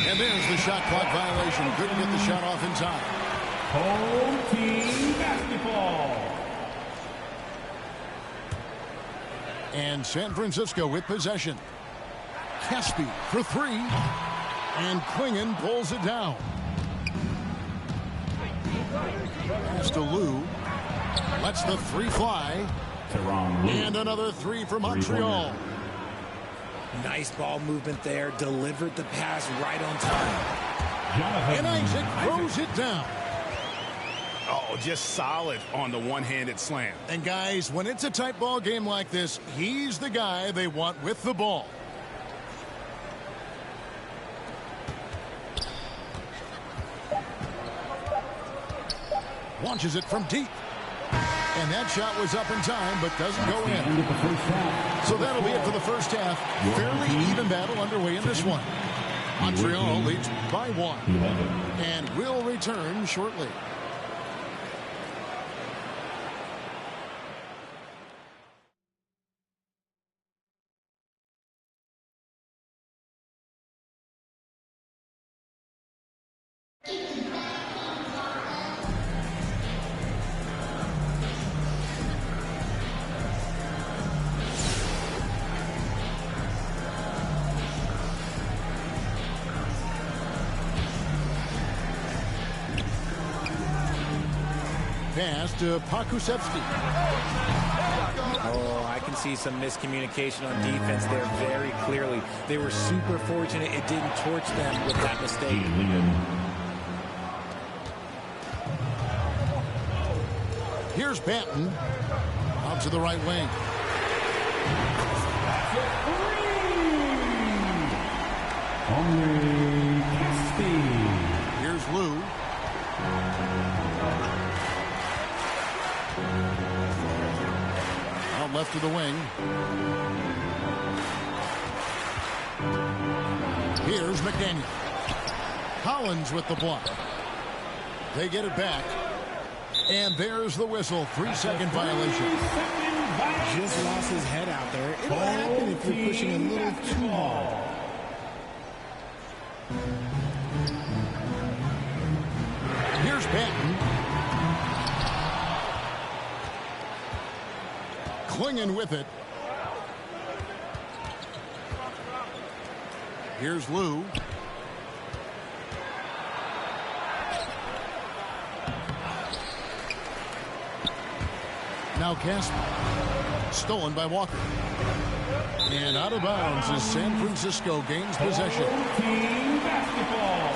And there's the shot clock violation. Couldn't get the shot off in time. Home team basketball. And San Francisco with possession. Caspi for 3. And Klingon pulls it down. Pass to Lou. Lets the 3 fly. And another 3 for Montreal. Nice ball movement there. Delivered the pass right on time. And Isaac throws it down. Oh, just solid on the one-handed slam. And guys, when it's a tight ball game like this, he's the guy they want with the ball. Launches it from deep. And that shot was up in time, but doesn't go in. So that'll be it for the first half. Fairly even battle underway in this one. Montreal leads by 1. And will return shortly. Pass to Pakusevsky. Oh, I can see some miscommunication on defense there very clearly. They were super fortunate it didn't torch them with that mistake. Here's Banton. Out to the right wing. Here's Lou. Out left of the wing. Here's McDaniel. Collins with the block. They get it back. And there's the whistle. 3-second violation. Just lost his head out there. It'll happen if you're pushing a little too hard. Here's Banton. Clinging with it. Here's Lou. Now Casper. Stolen by Walker. And out of bounds as San Francisco gains possession. Team basketball.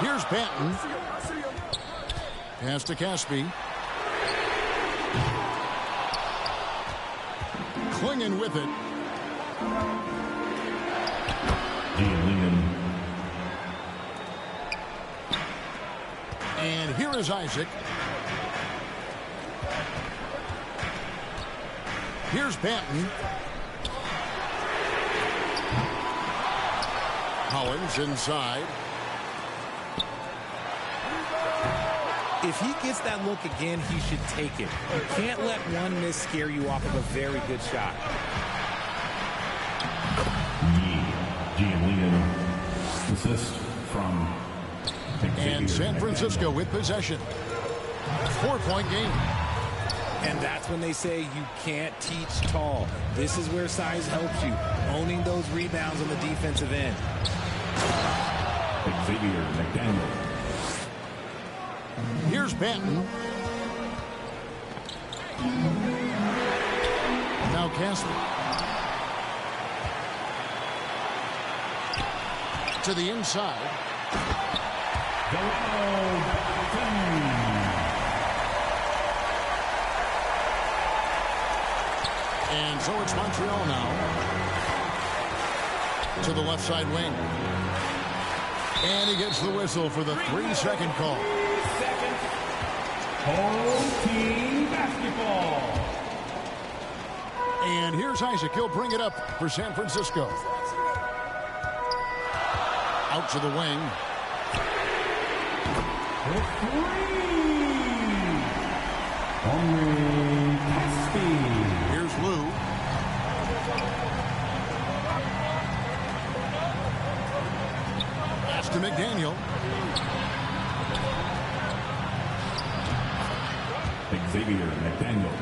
Here's Banton. Pass to Caspi. Clinging with it. And here is Isaac. Here's Banton. Collins inside. If he gets that look again, he should take it. You can't let one miss scare you off of a very good shot. Assist from and San Francisco with possession. 4-point game. And that's when they say you can't teach tall. This is where size helps you. Owning those rebounds on the defensive end. Xavier McDaniel. Here's Banton. Now Casper. To the inside. And so it's Montreal now. To the left side wing. And he gets the whistle for the 3-second call. Home team basketball. And here's Isaac. He'll bring it up for San Francisco. Out to the wing. Here's Lou. Pass to McDaniel. Xavier McDaniel.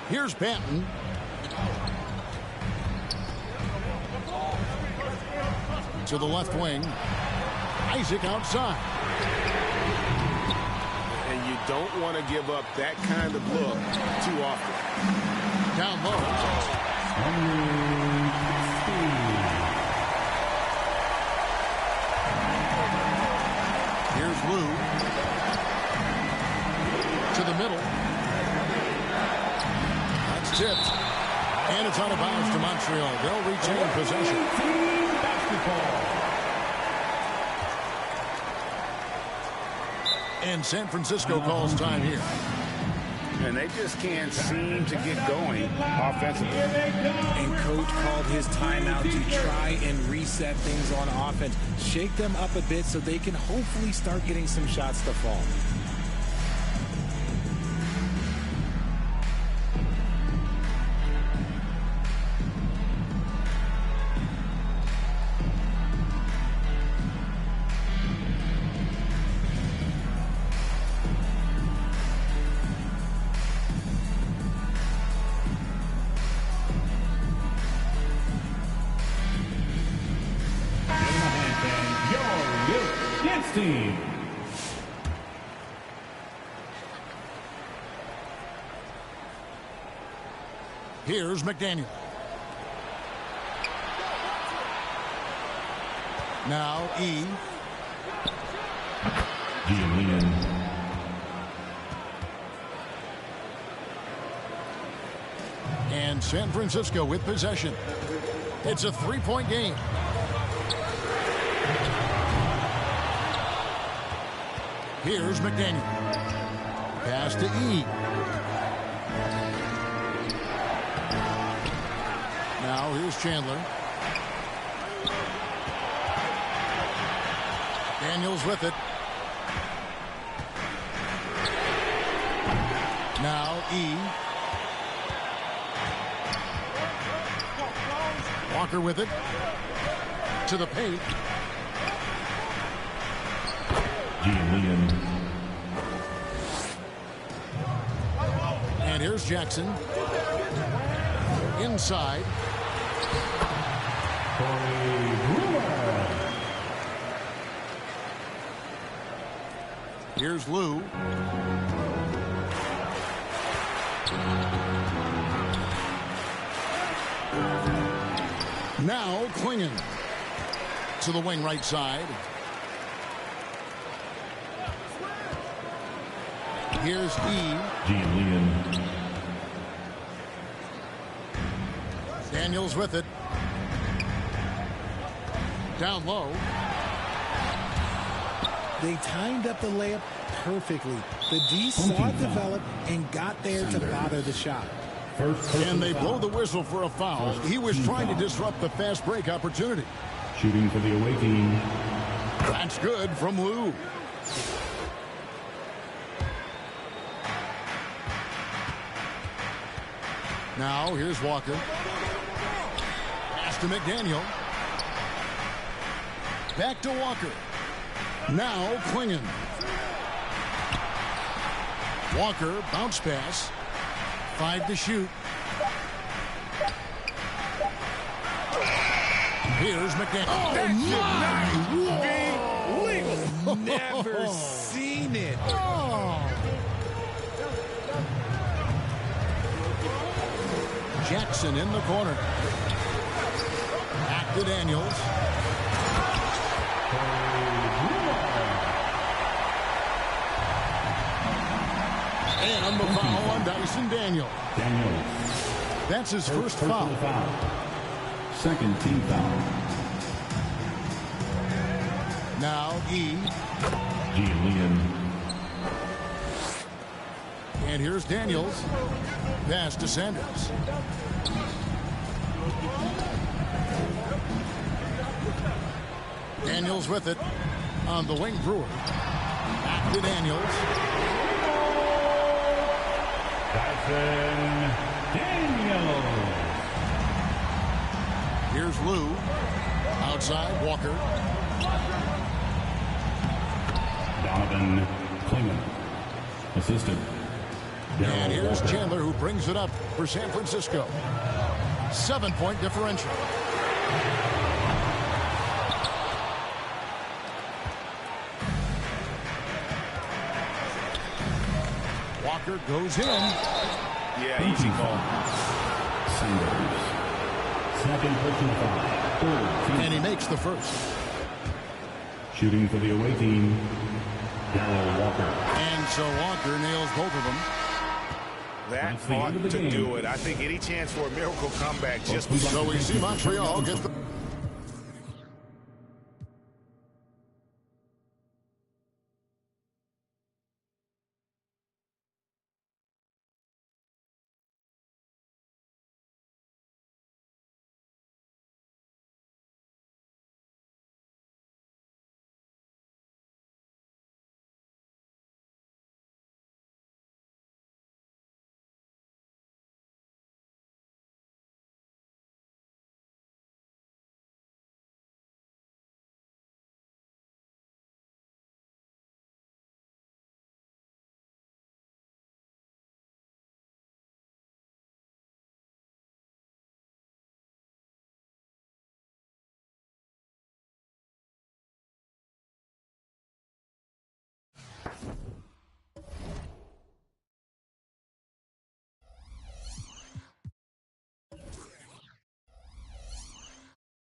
Here's Banton. To the left wing. Isaac outside. And you don't want to give up that kind of look too often. Down low. Here's Lou. To the middle. That's tipped. And it's out of bounds to Montreal. They'll retain possession. And San Francisco calls time here. And they just can't seem to get going offensively. And coach called his timeout to try and reset things on offense. Shake them up a bit so they can hopefully start getting some shots to fall. Team. Here's McDaniel. Now E. And San Francisco with possession. It's a three-point game. Here's McDaniel. Pass to E. Now here's Chandler. Daniels with it. Now E. Walker with it. To the paint. And here's Jackson. Inside. Here's Lou. Now Klingon. To the wing right side. Here's E. Daniels with it. Down low. They timed up the layup perfectly. The D saw it develop and got there to bother the shot. And they blow the whistle for a foul. He was trying to disrupt the fast break opportunity. Shooting for the away team. That's good from Lou. Now here's Walker. Pass to McDaniel. Back to Walker. Now Klingon. Walker, bounce pass. 5 to shoot. Here's McDaniel. Oh, my! Never seen it. Jackson in the corner. Back to Daniels. And the foul on Dyson Daniel. That's his first foul. Second team foul. Now E. And here's Daniels. Pass to Sanders. Daniels with it on the wing. Brewer. Back to Daniels. Daniels. Here's Lou. Outside, Walker. Donovan Klingon. Assistant. And here's Chandler, who brings it up for San Francisco. 7-point differential. Walker goes in. Yeah, easy call. Sanders. Second personal foul. And he makes the first. Shooting for the away team, Darryl Walker. And so Walker nails both of them. That That's the end ought of the to game. do it. I think any chance for a miracle comeback just So we see Montreal get the